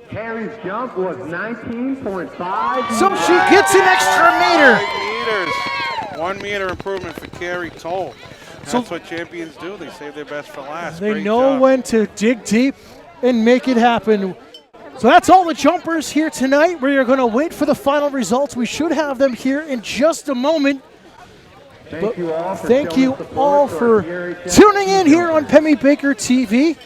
Carrie's jump was 19.5 So she gets an extra meter. 5 meters. 1 meter improvement for Carrie Toll. That's what champions do. They save their best for last. They Great know job. when to dig deep and make it happen. So that's all the jumpers here tonight. We are going to wait for the final results. We should have them here in just a moment. Thank you all for Thank showing you support all to our for Gary Tech tuning in here on Pemmy Baker TV.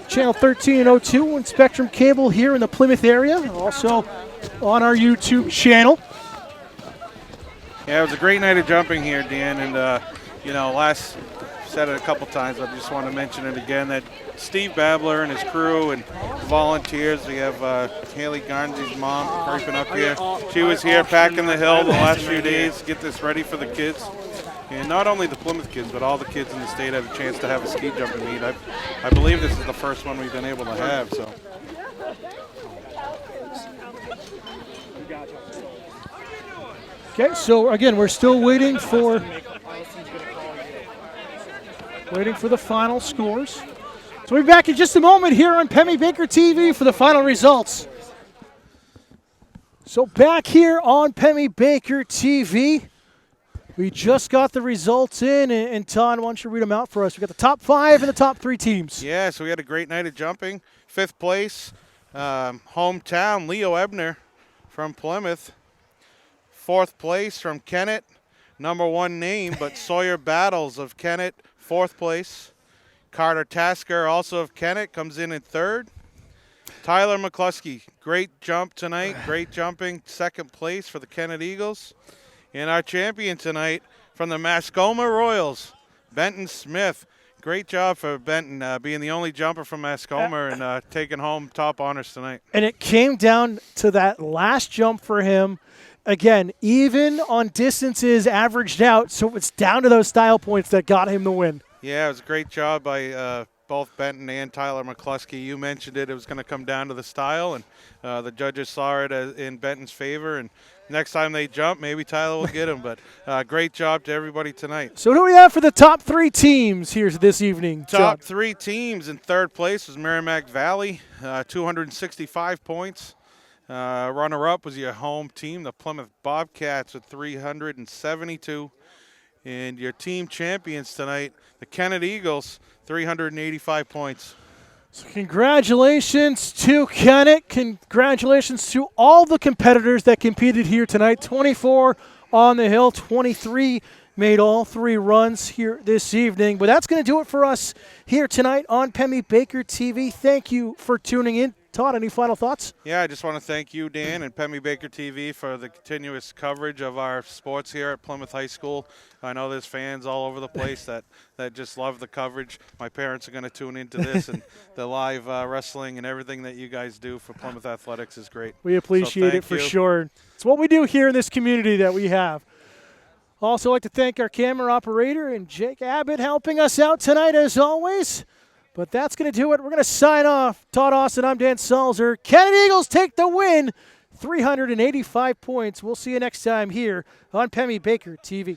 Channel 1302 and Spectrum Cable here in the Plymouth area. Also on our YouTube channel. Yeah, it was a great night of jumping here, Dan. And, last said it a couple times, but I just want to mention it again that Steve Babler and his crew and volunteers. We have Haley Garnsey's mom creeping up here. She was here packing the hill the last few days, get this ready for the kids. And not only the Plymouth kids, but all the kids in the state had a chance to have a ski jumping meet. I believe this is the first one we've been able to have. So. Okay, so again, we're still waiting for the final scores. So we'll be back in just a moment here on Pemmy Baker TV for the final results. So back here on Pemmy Baker TV, we just got the results in, and Todd, why don't you read them out for us? We got the top 5 and the top 3 teams. Yeah, so we had a great night of jumping. 5th place, hometown, Leo Ebner from Plymouth. 4th place from Kennett, number 1 name, but Sawyer Battles of Kennett, 4th place. Carter Tasker, also of Kennett, comes in 3rd. Tyler McCluskey, great jump tonight, great jumping, 2nd place for the Kennett Eagles. And our champion tonight from the Mascoma Royals, Benton Smith, Great job for Benton being the only jumper from Mascoma and taking home top honors tonight. And it came down to that last jump for him. Again, even on distances averaged out, so it's down to those style points that got him the win. Yeah, it was a great job by both Benton and Tyler McCluskey. You mentioned it was going to come down to the style, and the judges saw it in Benton's favor. And next time they jump, maybe Tyler will get him. But great job to everybody tonight. So what do we have for the top 3 teams here this evening? Top John? 3 teams in third place was Merrimack Valley, 265 points. Runner-up was your home team, the Plymouth Bobcats, with 372. And your team champions tonight, the Kennett Eagles, 385 points. So congratulations to Kennett. Congratulations to all the competitors that competed here tonight. 24 on the hill, 23 made all 3 runs here this evening. But that's going to do it for us here tonight on Pemmy Baker TV. Thank you for tuning in. Todd, any final thoughts? Yeah, I just want to thank you, Dan, and Pemmy Baker TV for the continuous coverage of our sports here at Plymouth High School. I know there's fans all over the place that just love the coverage. My parents are going to tune into this, and the live wrestling and everything that you guys do for Plymouth Athletics is great. We appreciate it for sure. It's what we do here in this community that we have. Also like to thank our camera operator and Jake Abbott helping us out tonight as always. But that's going to do it. We're going to sign off. Todd Austin, I'm Dan Salzer. Kennett Eagles take the win, 385 points. We'll see you next time here on Pemmy Baker TV.